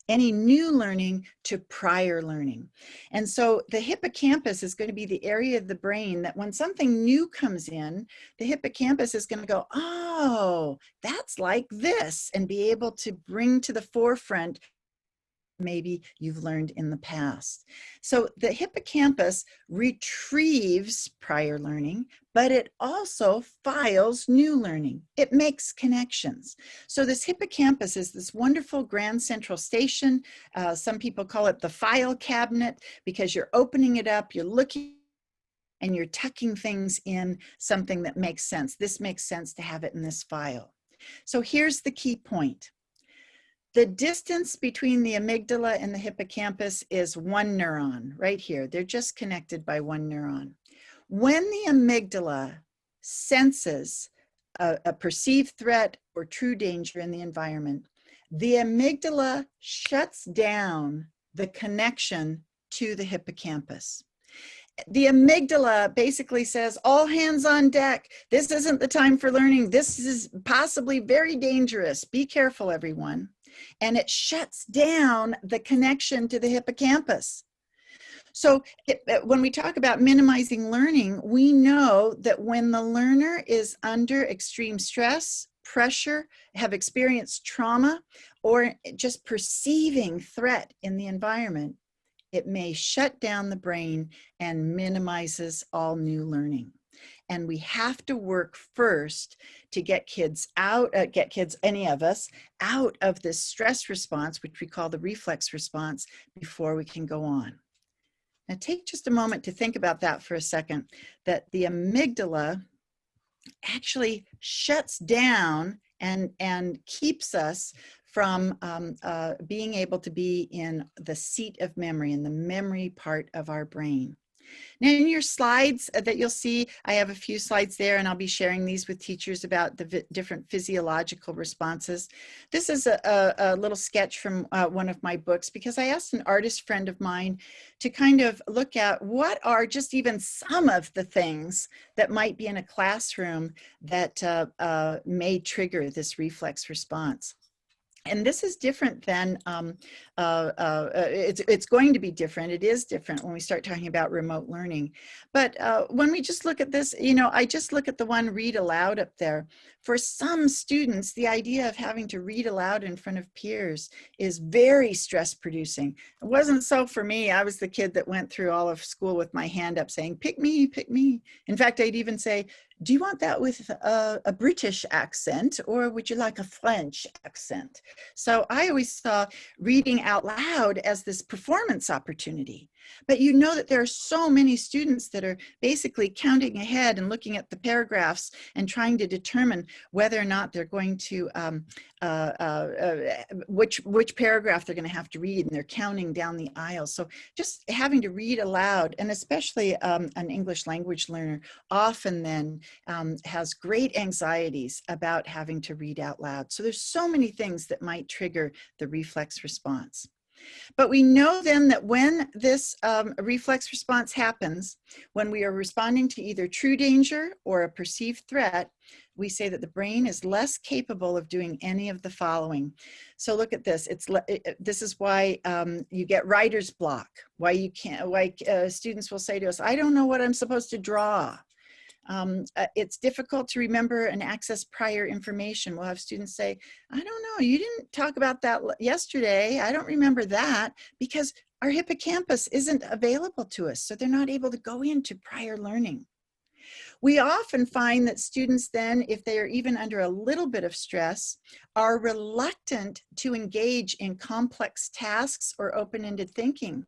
any new learning to prior learning. And so the hippocampus is going to be the area of the brain that when something new comes in, the hippocampus is going to go, oh, that's like this, and be able to bring to the forefront maybe you've learned in the past. So the hippocampus retrieves prior learning, but it also files new learning. It makes connections. So this hippocampus is this wonderful Grand Central Station. Some people call it the file cabinet because you're opening it up, you're looking, and you're tucking things in something that makes sense. This makes sense to have it in this file. So here's the key point. The distance between the amygdala and the hippocampus is one neuron right here. They're just connected by one neuron. When the amygdala senses a perceived threat or true danger in the environment, the amygdala shuts down the connection to the hippocampus. The amygdala basically says, all hands on deck. This isn't the time for learning. This is possibly very dangerous. Be careful, everyone. And it shuts down the connection to the hippocampus. So when we talk about minimizing learning, we know that when the learner is under extreme stress, pressure, have experienced trauma, or just perceiving threat in the environment, it may shut down the brain and minimizes all new learning. And we have to work first to get kids out, any of us, out of this stress response, which we call the reflex response, before we can go on. Now take just a moment to think about that for a second, that the amygdala actually shuts down and keeps us from being able to be in the seat of memory, in the memory part of our brain. Now in your slides that you'll see, I have a few slides there, and I'll be sharing these with teachers about the different physiological responses. This is a little sketch from one of my books, because I asked an artist friend of mine to kind of look at what are just even some of the things that might be in a classroom that may trigger this reflex response. And this is different than, it's going to be different. It is different when we start talking about remote learning. But when we just look at this, you know, I just look at the one read aloud up there. For some students, the idea of having to read aloud in front of peers is very stress producing. It wasn't so for me. I was the kid that went through all of school with my hand up saying, pick me, pick me. In fact, I'd even say, do you want that with a British accent, or would you like a French accent? So I always saw reading out loud as this performance opportunity. But you know that there are so many students that are basically counting ahead and looking at the paragraphs and trying to determine whether or not they're going to, which paragraph they're going to have to read, and they're counting down the aisle. So just having to read aloud, and especially an English language learner, often then has great anxieties about having to read out loud. So there's so many things that might trigger the reflex response. But we know then that when this reflex response happens, when we are responding to either true danger or a perceived threat, we say that the brain is less capable of doing any of the following. So look at this. This is why you get writer's block, why you can't, why students will say to us, I don't know what I'm supposed to draw. It's difficult to remember and access prior information. We'll have students say, I don't know, you didn't talk about that yesterday. I don't remember that, because our hippocampus isn't available to us. So they're not able to go into prior learning. We often find that students then, if they are even under a little bit of stress, are reluctant to engage in complex tasks or open-ended thinking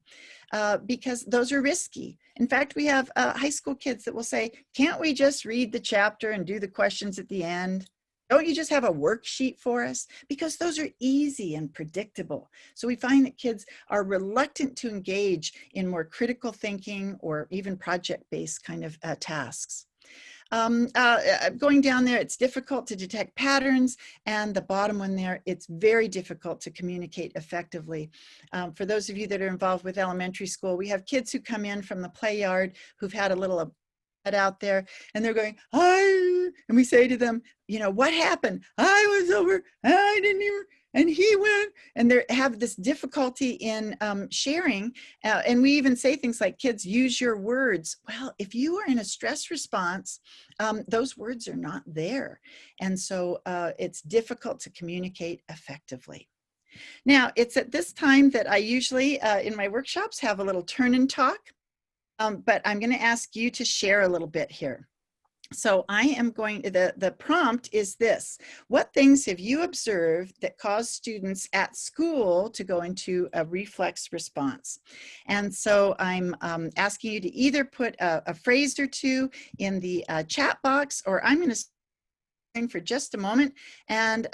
because those are risky. In fact, we have high school kids that will say, can't we just read the chapter and do the questions at the end? Don't you just have a worksheet for us? Because those are easy and predictable. So we find that kids are reluctant to engage in more critical thinking or even project-based kind of tasks. Going down there, it's difficult to detect patterns, and the bottom one there, it's very difficult to communicate effectively. For those of you that are involved with elementary school, we have kids who come in from the play yard who've had a little out there, and they're going, hi, and we say to them, you know, what happened? I was over, I didn't even, and he went, and they have this difficulty in sharing. And we even say things like, kids, use your words. Well, if you are in a stress response, those words are not there. And so it's difficult to communicate effectively. Now, it's at this time that I usually, in my workshops, have a little turn and talk. But I'm going to ask you to share a little bit here. So I am going to, the prompt is this: what things have you observed that cause students at school to go into a reflex response? And so I'm asking you to either put a phrase or two in the chat box, or I'm going to for just a moment. And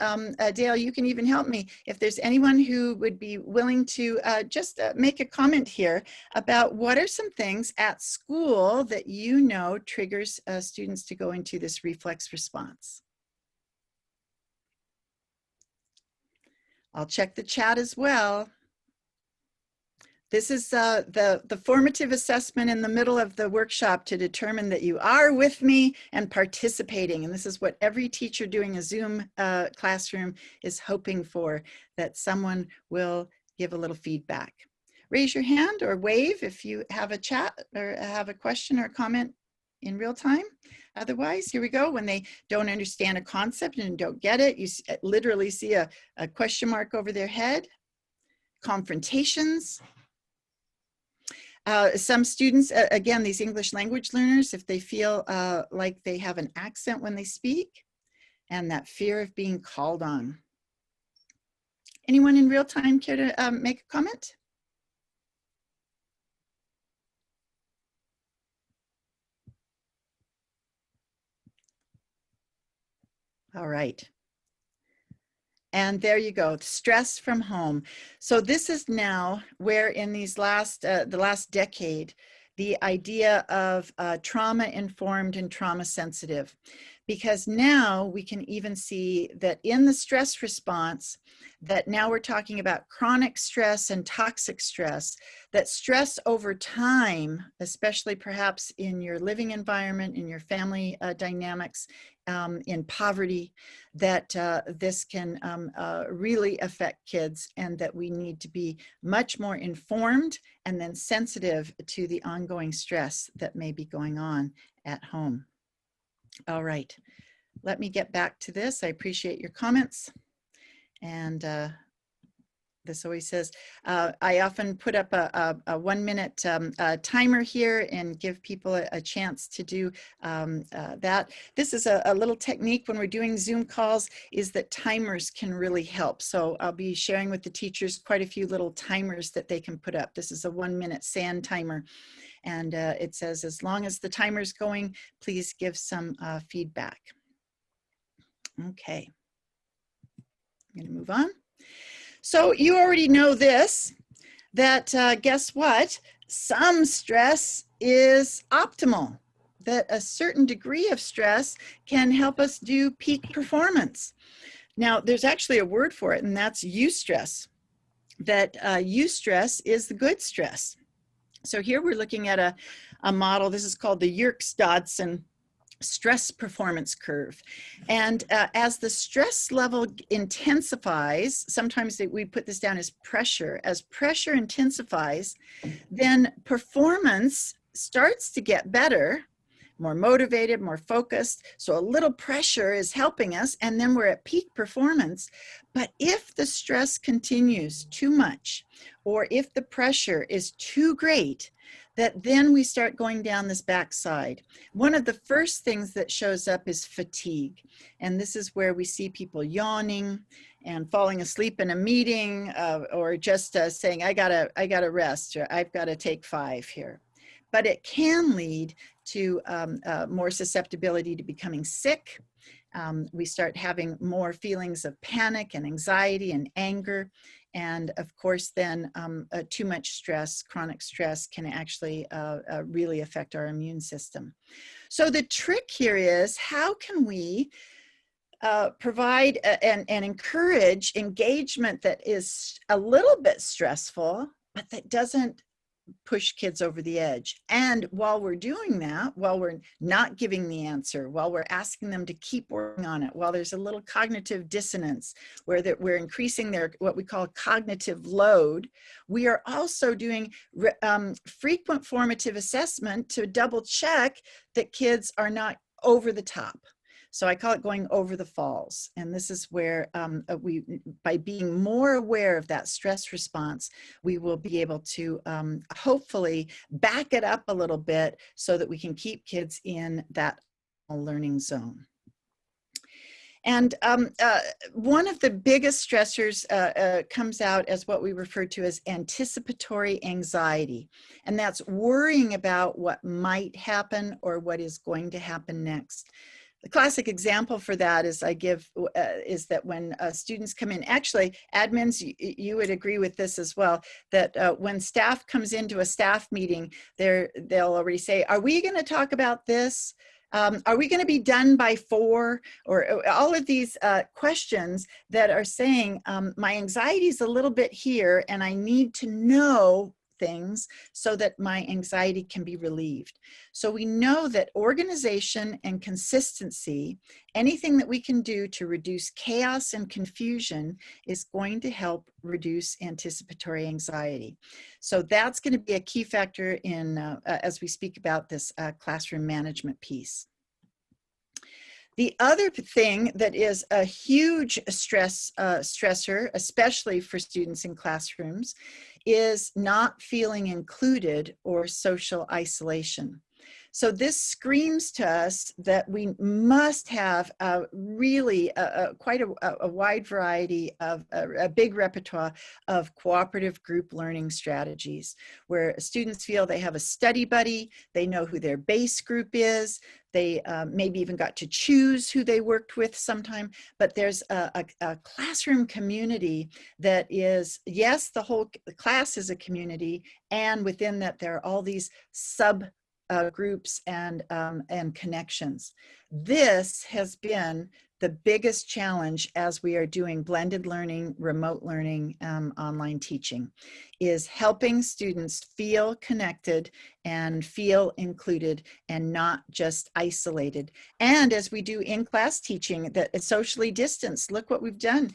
Dale, you can even help me if there's anyone who would be willing to just make a comment here about what are some things at school that you know triggers students to go into this reflex response. I'll check the chat as well. This is the formative assessment in the middle of the workshop to determine that you are with me and participating. And this is what every teacher doing a Zoom classroom is hoping for, that someone will give a little feedback. Raise your hand or wave if you have a chat or have a question or comment in real time. Otherwise, here we go. When they don't understand a concept and don't get it, you literally see a question mark over their head. Confrontations. Some students, again, these English language learners, if they feel like they have an accent when they speak, and that fear of being called on. Anyone in real time care to make a comment? All right. And there you go, stress from home. So this is now where in these the last decade, the idea of trauma-informed and trauma-sensitive. because now we can even see that in the stress response, that now we're talking about chronic stress and toxic stress, that stress over time, especially perhaps in your living environment, in your family dynamics, in poverty, that this can really affect kids, and that we need to be much more informed and then sensitive to the ongoing stress that may be going on at home. All right, let me get back to this. I appreciate your comments. And this always says, I often put up a 1 minute timer here and give people a chance to do that. This is a little technique when we're doing Zoom calls, is that timers can really help. So I'll be sharing with the teachers quite a few little timers that they can put up. This is a 1 minute sand timer. And it says, as long as the timer's going, please give some feedback. Okay, I'm going to move on. So you already know this, that guess what? Some stress is optimal, that a certain degree of stress can help us do peak performance. Now, there's actually a word for it, and that's eustress, that eustress is the good stress. So here we're looking at a model. This is called the Yerkes-Dodson stress performance curve. And as the stress level intensifies, sometimes we put this down as pressure. As pressure intensifies, then performance starts to get better, more motivated, more focused. So a little pressure is helping us, and then we're at peak performance. But if the stress continues too much, or if the pressure is too great, that then we start going down this backside. One of the first things that shows up is fatigue. And this is where we see people yawning and falling asleep in a meeting, or just saying, I gotta rest, or I've gotta take 5 here. But it can lead to more susceptibility to becoming sick. We start having more feelings of panic and anxiety and anger. And of course, then too much stress, chronic stress, can actually really affect our immune system. So the trick here is, how can we provide and encourage engagement that is a little bit stressful, but that doesn't push kids over the edge? And while we're doing that, while we're not giving the answer, while we're asking them to keep working on it, while there's a little cognitive dissonance where that we're increasing their what we call cognitive load, we are also doing frequent formative assessment to double check that kids are not over the top. So I call it going over the falls. And this is where by being more aware of that stress response, we will be able to hopefully back it up a little bit so that we can keep kids in that learning zone. And one of the biggest stressors comes out as what we refer to as anticipatory anxiety. And that's worrying about what might happen or what is going to happen next. The classic example for that is is that when students come in, actually admins, you would agree with this as well, that when staff comes into a staff meeting, they'll already say, are we going to talk about this? Are we going to be done by 4? Or all of these questions that are saying, my anxiety is a little bit here and I need to know things so that my anxiety can be relieved. So we know that organization and consistency, anything that we can do to reduce chaos and confusion, is going to help reduce anticipatory anxiety. So that's going to be a key factor in as we speak about this classroom management piece. The other thing that is a huge stressor, especially for students in classrooms, is not feeling included or social isolation. So this screams to us that we must have really quite a wide variety of a big repertoire of cooperative group learning strategies, where students feel they have a study buddy, they know who their base group is, they maybe even got to choose who they worked with sometime, but there's a classroom community that is, yes, the whole class is a community, and within that there are all these sub groups and connections. This has been the biggest challenge as we are doing blended learning, remote learning, online teaching, is helping students feel connected and feel included and not just isolated. And as we do in-class teaching, that is socially distanced. Look what we've done.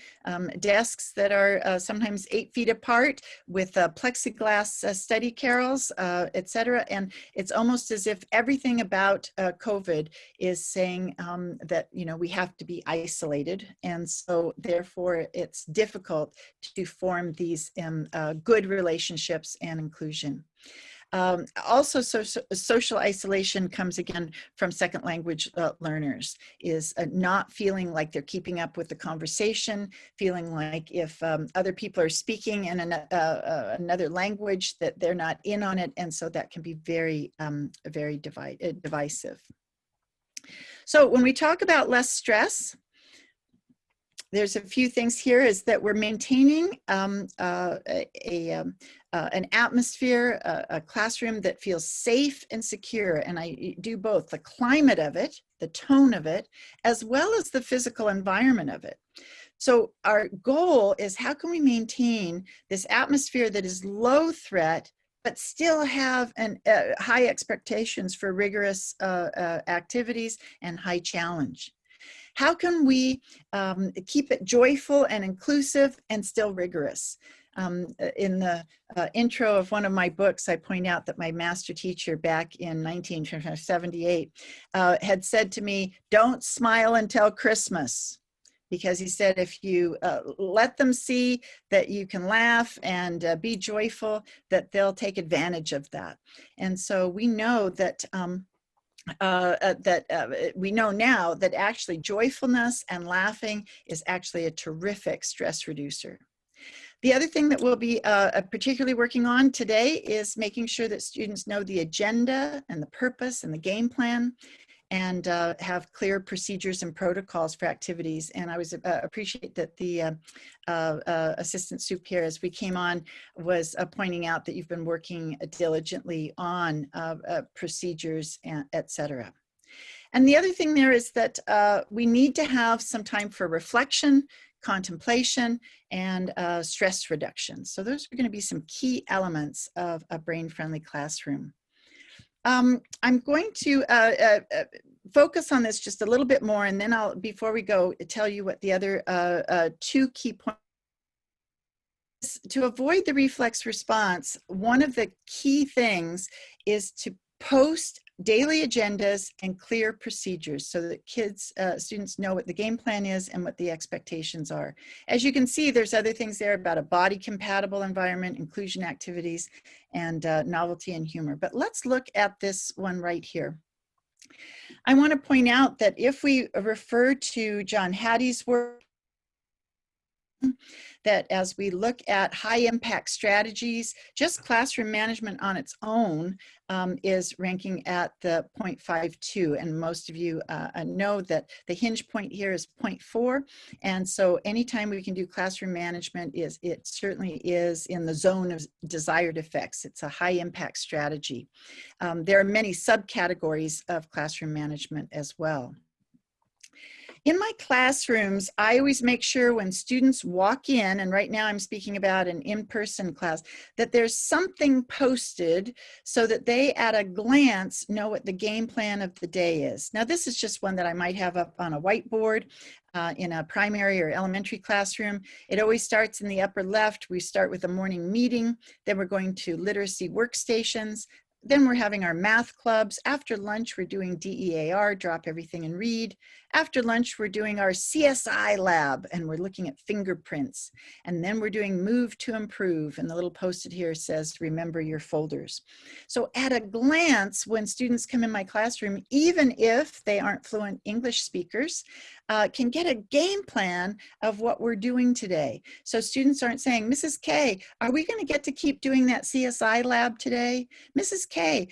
Desks that are sometimes 8 feet apart with plexiglass study carrels, etc. And it's almost as if everything about COVID is saying that, you know, we have to be isolated. And so therefore it's difficult to form these good relationships and inclusion. Also, social isolation comes again from second language learners, is not feeling like they're keeping up with the conversation, feeling like if other people are speaking in another language that they're not in on it, and so that can be very, very divisive. So when we talk about less stress, there's a few things here, is that we're maintaining an atmosphere, a classroom that feels safe and secure. And I do both the climate of it, the tone of it, as well as the physical environment of it. So our goal is, how can we maintain this atmosphere that is low threat, but still have high expectations for rigorous activities and high challenge? How can we keep it joyful and inclusive and still rigorous? In the intro of one of my books, I point out that my master teacher back in 1978 had said to me, "Don't smile until Christmas." Because he said, if you let them see that you can laugh and be joyful, that they'll take advantage of that. And so we know that we know now that actually joyfulness and laughing is actually a terrific stress reducer. The other thing that we'll be particularly working on today is making sure that students know the agenda and the purpose and the game plan, and have clear procedures and protocols for activities. And I was appreciate that the assistant soup here, as we came on, was pointing out that you've been working diligently on procedures, et cetera. And the other thing there is that we need to have some time for reflection, contemplation, and stress reduction. So those are going to be some key elements of a brain-friendly classroom. I'm going to focus on this just a little bit more, and then I'll, before we go, tell you what the other two key points. To avoid the reflex response, one of the key things is to post daily agendas and clear procedures so that students know what the game plan is and what the expectations are. As you can see, there's other things there about a body compatible environment, inclusion activities, and novelty and humor. But let's look at this one right here. I want to point out that if we refer to John Hattie's work, that as we look at high impact strategies, just classroom management on its own is ranking at the 0.52. And most of you know that the hinge point here is 0.4. And so anytime we can do classroom management, it certainly is in the zone of desired effects. It's a high impact strategy. There are many subcategories of classroom management as well. In my classrooms, I always make sure when students walk in, and right now I'm speaking about an in-person class, that there's something posted so that they at a glance know what the game plan of the day is. Now, this is just one that I might have up on a whiteboard in a primary or elementary classroom. It always starts in the upper left. We start with a morning meeting, then we're going to literacy workstations. Then we're having our math clubs. After lunch, we're doing DEAR, drop everything and read. After lunch, we're doing our CSI lab, and we're looking at fingerprints. And then we're doing move to improve, and the little post-it here says, remember your folders. So at a glance, when students come in my classroom, even if they aren't fluent English speakers, can get a game plan of what we're doing today. So students aren't saying, Mrs. K, are we going to get to keep doing that CSI lab today? Mrs. K,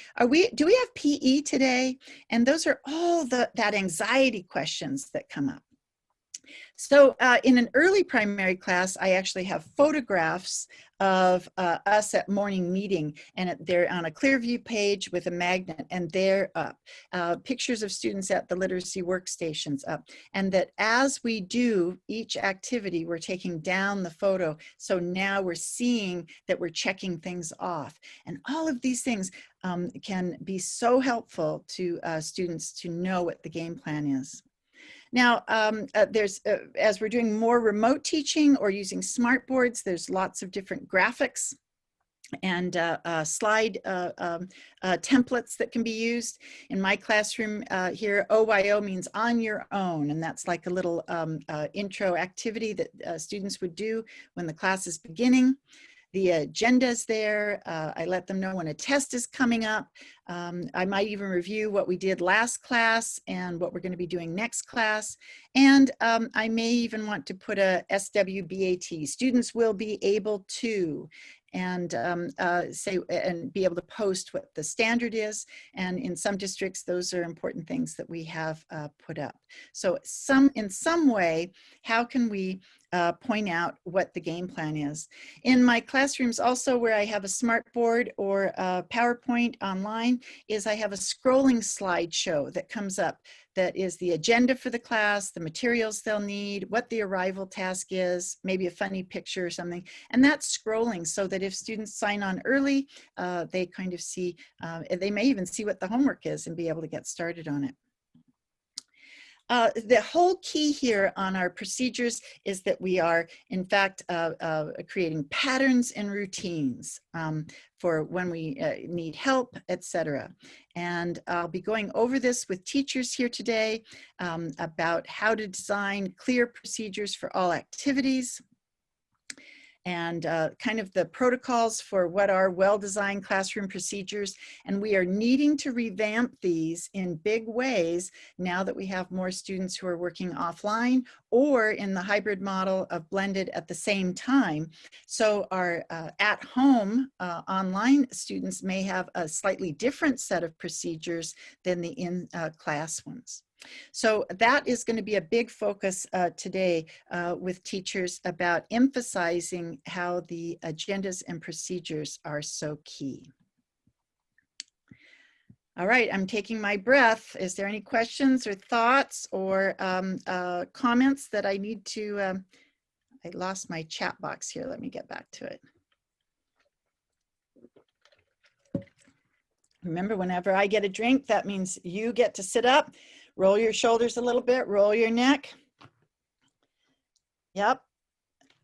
do we have PE today? And those are all that anxiety questions that come up. So in an early primary class, I actually have photographs of us at morning meeting, and they're on a Clearview page with a magnet, and they're up. Pictures of students at the literacy workstations up. And that as we do each activity, we're taking down the photo. So now we're seeing that we're checking things off. And all of these things can be so helpful to students to know what the game plan is. Now, as we're doing more remote teaching or using smart boards, there's lots of different graphics and slide templates that can be used. In my classroom here, OYO means on your own, and that's like a little intro activity that students would do when the class is beginning. The agenda's there. I let them know when a test is coming up. I might even review what we did last class and what we're going to be doing next class. And I may even want to put a SWBAT. Students will be able to, and say and be able to post what the standard is. And in some districts, those are important things that we have put up. So in some way, how can we point out what the game plan is? In my classrooms also, where I have a smart board or a PowerPoint online, is I have a scrolling slideshow that comes up that is the agenda for the class, the materials they'll need, what the arrival task is, maybe a funny picture or something. And that's scrolling so that if students sign on early, they kind of see, they may even see what the homework is and be able to get started on it. The whole key here on our procedures is that we are, in fact, creating patterns and routines for when we need help, etc. And I'll be going over this with teachers here today about how to design clear procedures for all activities, and kind of the protocols for what are well-designed classroom procedures. And we are needing to revamp these in big ways now that we have more students who are working offline or in the hybrid model of blended at the same time. So our at-home online students may have a slightly different set of procedures than the in-class ones. So that is going to be a big focus today with teachers about emphasizing how the agendas and procedures are so key. All right, I'm taking my breath. Is there any questions or thoughts or comments that I need to, I lost my chat box here. Let me get back to it. Remember, whenever I get a drink, that means you get to sit up. Roll your shoulders a little bit, roll your neck. Yep.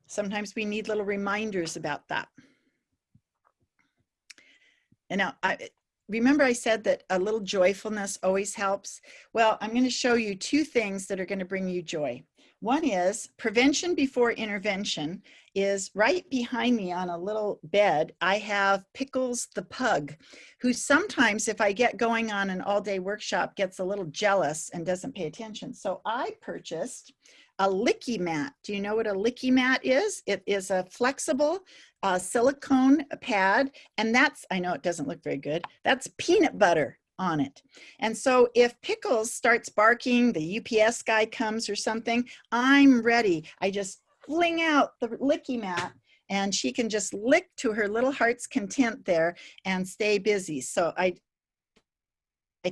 Sometimes we need little reminders about that. And now, remember I said that a little joyfulness always helps? Well, I'm going to show you two things that are going to bring you joy. One is prevention before intervention is right behind me on a little bed. I have Pickles the pug, who sometimes, if I get going on an all-day workshop, gets a little jealous and doesn't pay attention. So I purchased a licky mat. Do you know what a licky mat is? It is a flexible silicone pad, and that's, I know it doesn't look very good, that's peanut butter on it. And so if Pickles starts barking, the UPS guy comes or something, I'm ready. I just fling out the licky mat and she can just lick to her little heart's content there and stay busy. So I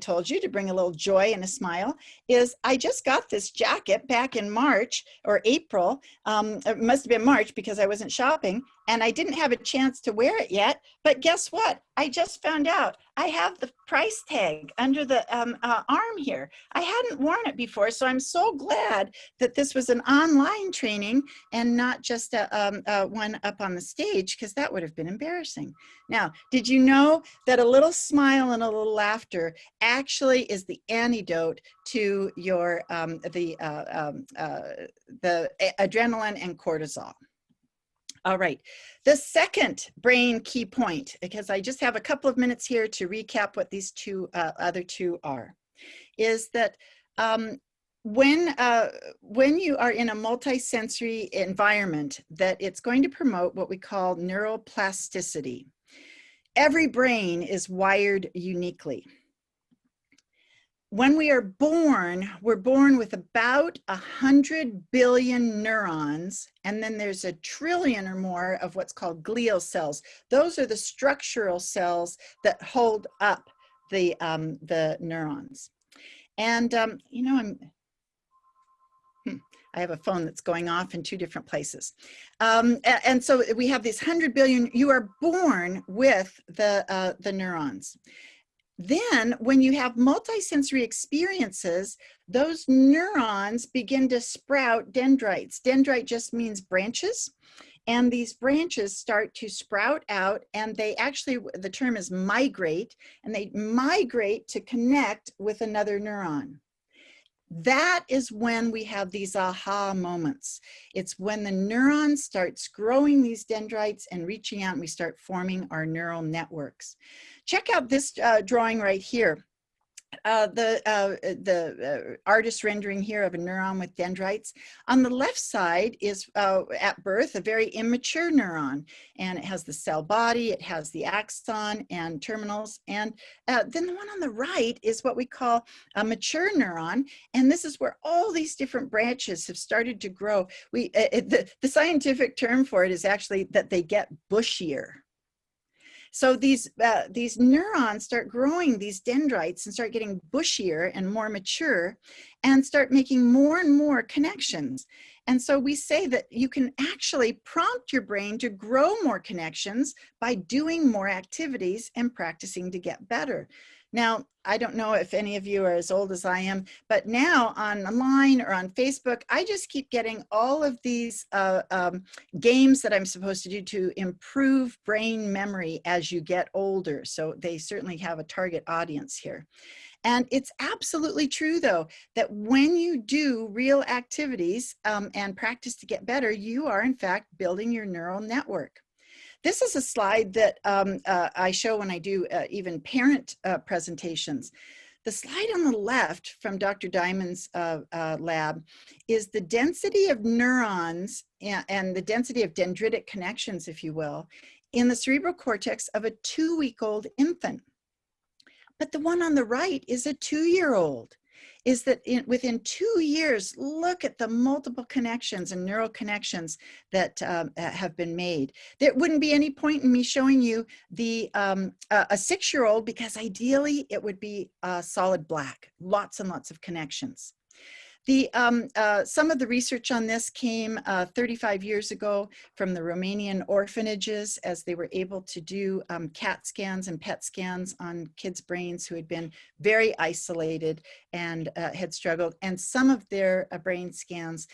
told you to bring a little joy and a smile, is I just got this jacket back in March or April. It must have been March because I wasn't shopping and I didn't have a chance to wear it yet. But guess what? I just found out I have the price tag under the arm here. I hadn't worn it before, so I'm so glad that this was an online training and not just one up on the stage, because that would have been embarrassing. Now, did you know that a little smile and a little laughter actually is the antidote to your the adrenaline and cortisol? All right, the second brain key point, because I just have a couple of minutes here to recap what these other two are, is that when you are in a multisensory environment, that it's going to promote what we call neuroplasticity. Every brain is wired uniquely. when we are born, we're born with about 100 billion neurons, and then there's a trillion or more of what's called glial cells. Those are the structural cells that hold up the neurons. And, you know, I have a phone that's going off in two different places. And so we have these 100 billion, you are born with the neurons. Then when you have multisensory experiences, those neurons begin to sprout dendrites. Dendrite just means branches. And these branches start to sprout out, and they actually, the term is migrate, and they migrate to connect with another neuron. That is when we have these aha moments. It's when the neuron starts growing these dendrites and reaching out, and we start forming our neural networks. Check out this drawing right here. The artist rendering here of a neuron with dendrites. On the left side is at birth a very immature neuron, and it has the cell body, it has the axon and terminals, and then the one on the right is what we call a mature neuron, and this is where all these different branches have started to grow. The scientific term for it is actually that they get bushier. So these neurons start growing, these dendrites, and start getting bushier and more mature and start making more and more connections. And so we say that you can actually prompt your brain to grow more connections by doing more activities and practicing to get better. Now, I don't know if any of you are as old as I am, but now online or on Facebook, I just keep getting all of these games that I'm supposed to do to improve brain memory as you get older. So they certainly have a target audience here. And it's absolutely true, though, that when you do real activities and practice to get better, you are, in fact, building your neural network. This is a slide that I show when I do even parent presentations. The slide on the left from Dr. Diamond's lab is the density of neurons and the density of dendritic connections, if you will, in the cerebral cortex of a 2-week-old infant. But the one on the right is a 2-year-old. Is that within 2 years, look at the multiple connections and neural connections that have been made. There wouldn't be any point in me showing you a 6-year-old, because ideally it would be solid black, lots and lots of connections. Some of the research on this came 35 years ago from the Romanian orphanages, as they were able to do CAT scans and PET scans on kids' brains who had been very isolated and had struggled. And some of their brain scans,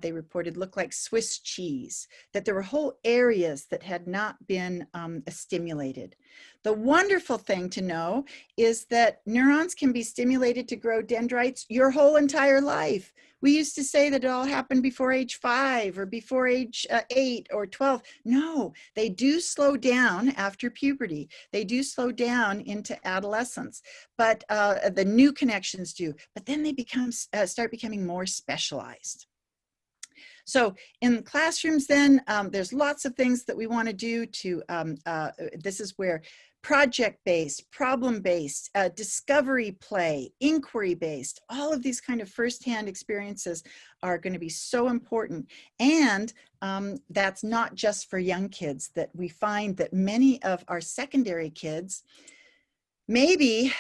they reported, looked like Swiss cheese, that there were whole areas that had not been stimulated. The wonderful thing to know is that neurons can be stimulated to grow dendrites your whole entire life. We used to say that it all happened before age 5 or before age 8 or 12. No, they do slow down after puberty. They do slow down into adolescence, but the new connections do. But then they start becoming more specialized. So in classrooms then, there's lots of things that we want to do to, this is where project-based, problem-based, discovery play, inquiry-based, all of these kind of firsthand experiences are going to be so important. And that's not just for young kids, that we find that many of our secondary kids, maybe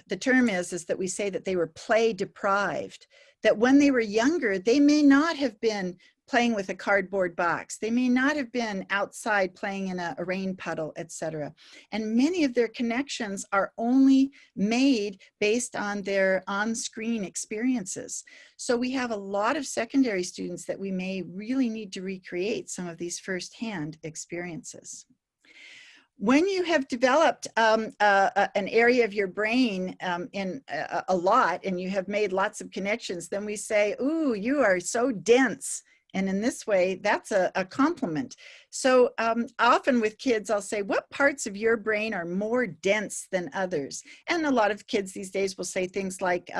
the term is that we say that they were play deprived, that when they were younger, they may not have been playing with a cardboard box. They may not have been outside playing in a rain puddle, etc. And many of their connections are only made based on their on-screen experiences. So we have a lot of secondary students that we may really need to recreate some of these firsthand experiences. When you have developed an area of your brain in a lot, and you have made lots of connections, then we say, ooh, you are so dense. And in this way, that's a compliment. So often with kids, I'll say, what parts of your brain are more dense than others? And a lot of kids these days will say things like,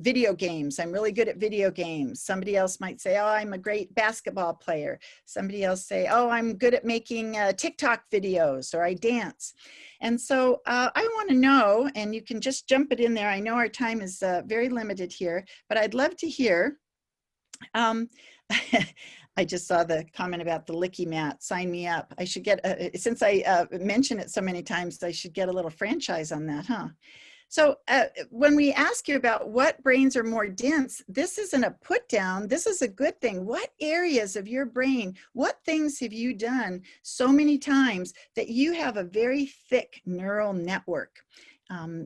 video games. I'm really good at video games. Somebody else might say, oh, I'm a great basketball player. Somebody else say, oh, I'm good at making TikTok videos, or I dance. And so I want to know, and you can just jump it in there. I know our time is very limited here, but I'd love to hear. Um, I just saw the comment about the Licky Mat. Sign me up. I should get, since I mention it so many times, I should get a little franchise on that, huh? So when we ask you about what brains are more dense, this isn't a put down. This is a good thing. What areas of your brain, what things have you done so many times that you have a very thick neural network?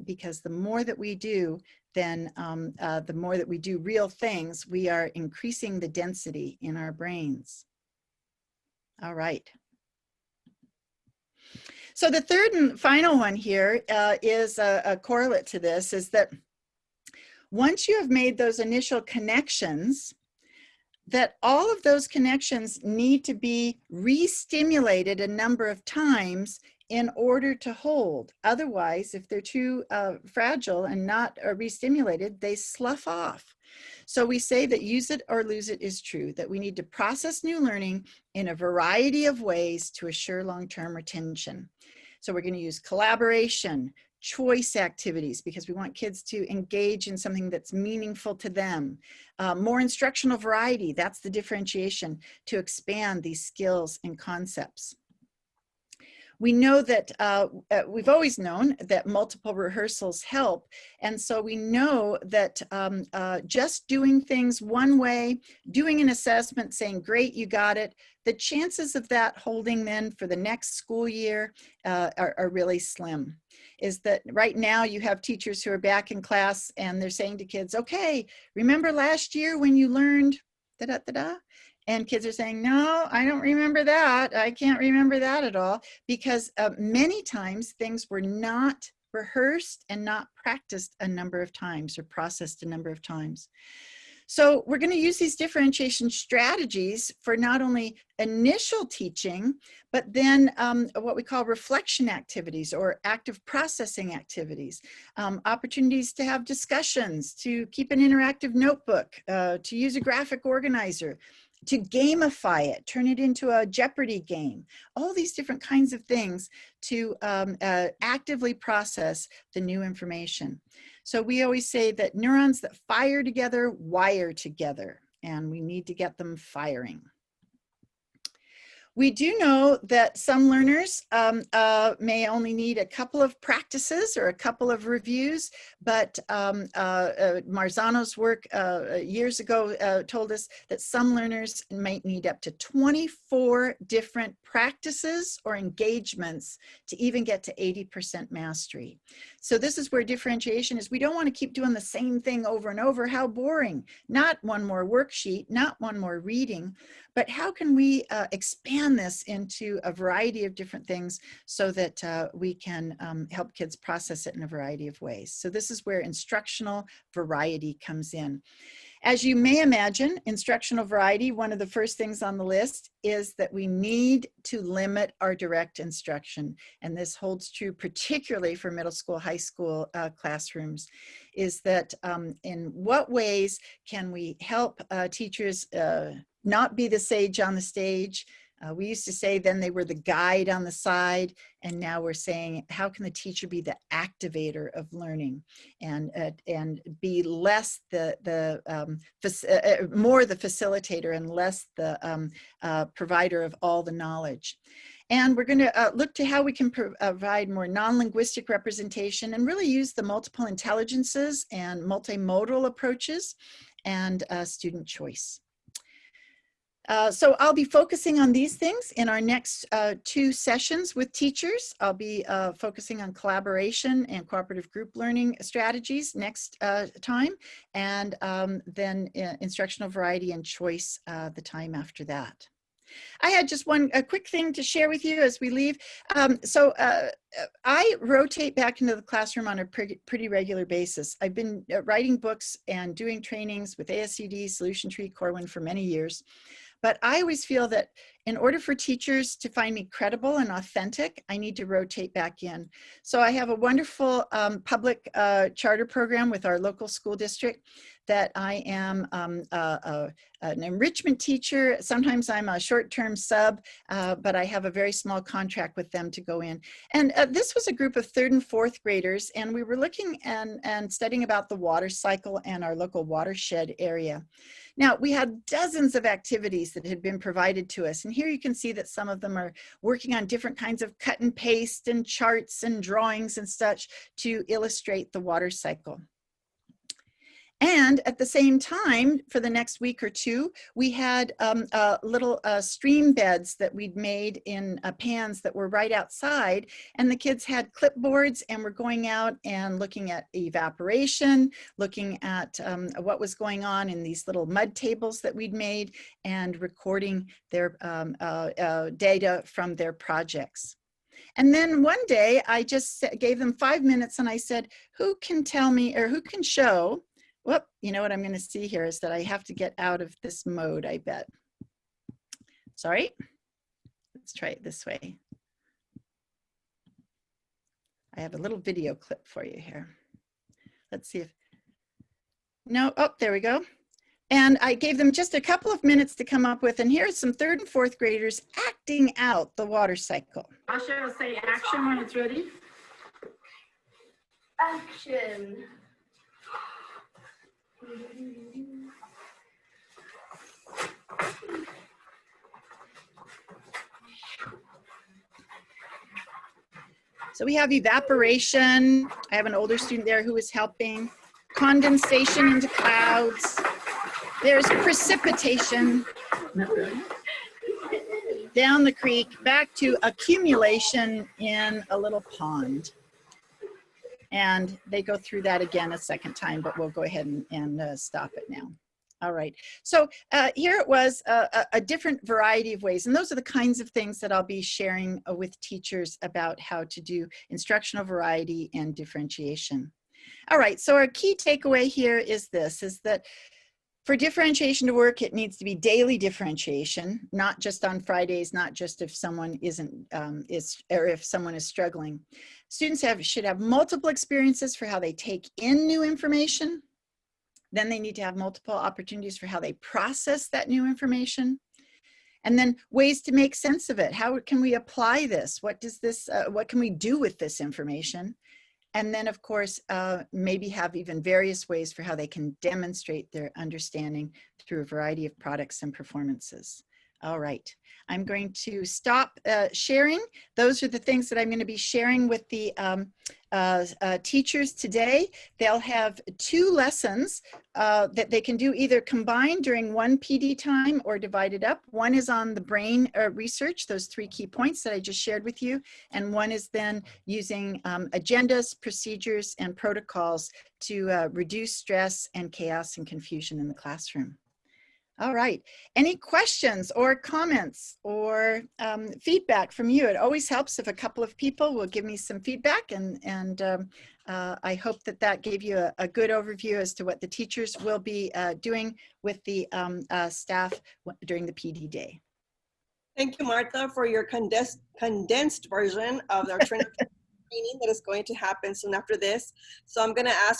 Because the more that we do, then the more that we do real things, we are increasing the density in our brains. All right. So the third and final one here is a correlate to this, is that once you have made those initial connections, that all of those connections need to be re-stimulated a number of times in order to hold. Otherwise, if they're too fragile and not re-stimulated, they slough off. So we say that use it or lose it is true, that we need to process new learning in a variety of ways to assure long-term retention. So we're going to use collaboration, choice activities, because we want kids to engage in something that's meaningful to them. More instructional variety, that's the differentiation, to expand these skills and concepts. We know that we've always known that multiple rehearsals help. And so we know that just doing things one way, doing an assessment, saying, great, you got it, the chances of that holding then for the next school year are really slim. Is that right now you have teachers who are back in class and they're saying to kids, okay, remember last year when you learned da-da-da-da? And kids are saying, no, I don't remember that. I can't remember that at all, because many times things were not rehearsed and not practiced a number of times or processed a number of times. So we're going to use these differentiation strategies for not only initial teaching, but then what we call reflection activities or active processing activities, opportunities to have discussions, to keep an interactive notebook, to use a graphic organizer, to gamify it, turn it into a Jeopardy game, all these different kinds of things to actively process the new information. So we always say that neurons that fire together wire together, and we need to get them firing. We do know that some learners may only need a couple of practices or a couple of reviews, but Marzano's work years ago told us that some learners might need up to 24 different practices or engagements to even get to 80% mastery. So this is where differentiation is. We don't want to keep doing the same thing over and over. How boring. Not one more worksheet, not one more reading, but how can we expand this into a variety of different things so that we can help kids process it in a variety of ways. So this is where instructional variety comes in. As you may imagine, instructional variety, one of the first things on the list is that we need to limit our direct instruction. And this holds true particularly for middle school, high school classrooms, is that in what ways can we help teachers not be the sage on the stage? We used to say then they were the guide on the side, and now we're saying how can the teacher be the activator of learning and be less more the facilitator and less the provider of all the knowledge. And we're going to look to how we can provide more non-linguistic representation and really use the multiple intelligences and multimodal approaches and student choice. So I'll be focusing on these things in our next 2 sessions with teachers. I'll be focusing on collaboration and cooperative group learning strategies next time, and then instructional variety and choice the time after that. I had just a quick thing to share with you as we leave. I rotate back into the classroom on a pretty regular basis. I've been writing books and doing trainings with ASCD, Solution Tree, Corwin for many years. But I always feel that in order for teachers to find me credible and authentic, I need to rotate back in. So I have a wonderful public charter program with our local school district that I am an enrichment teacher. Sometimes I'm a short-term sub, but I have a very small contract with them to go in. And this was a group of 3rd and 4th graders, and we were looking and studying about the water cycle and our local watershed area. Now, we had dozens of activities that had been provided to us, and here you can see that some of them are working on different kinds of cut and paste and charts and drawings and such to illustrate the water cycle. And at the same time, for the next week or two, we had little stream beds that we'd made in pans that were right outside. And the kids had clipboards and were going out and looking at evaporation, looking at what was going on in these little mud tables that we'd made, and recording their data from their projects. And then one day I just gave them 5 minutes and I said, who can tell me, or who can show, whoop, you know what I'm going to see here is that I have to get out of this mode, I bet. Sorry. Let's try it this way. I have a little video clip for you here. Let's see if, no, oh, there we go. And I gave them just a couple of minutes to come up with, and here's some 3rd and 4th graders acting out the water cycle. Asha will say action when it's ready. Action. So we have evaporation. I have an older student there who is helping. Condensation into clouds. There's precipitation. Down the creek, back to accumulation in a little pond. And they go through that again a second time, but we'll go ahead and stop it now. All right, so here it was a different variety of ways, and those are the kinds of things that I'll be sharing with teachers about how to do instructional variety and differentiation. All right, so our key takeaway here is this, is that for differentiation to work, it needs to be daily differentiation, not just on Fridays, not just if someone isn't, or if someone is struggling. Students should have multiple experiences for how they take in new information. Then they need to have multiple opportunities for how they process that new information. And then ways to make sense of it. How can we apply this? What does this, what can we do with this information? And then, of course, maybe have even various ways for how they can demonstrate their understanding through a variety of products and performances. All right, I'm going to stop sharing. Those are the things that I'm going to be sharing with the teachers today. They'll have 2 lessons that they can do either combined during one PD time or divided up. One is on the brain research, those 3 key points that I just shared with you. And one is then using agendas, procedures, and protocols to reduce stress and chaos and confusion in the classroom. All right, any questions or comments or feedback from you? It always helps if a couple of people will give me some feedback, and I hope that that gave you a good overview as to what the teachers will be doing with the staff during the PD day. Thank you, Martha, for your condensed version of our training that is going to happen soon after this. So I'm going to ask for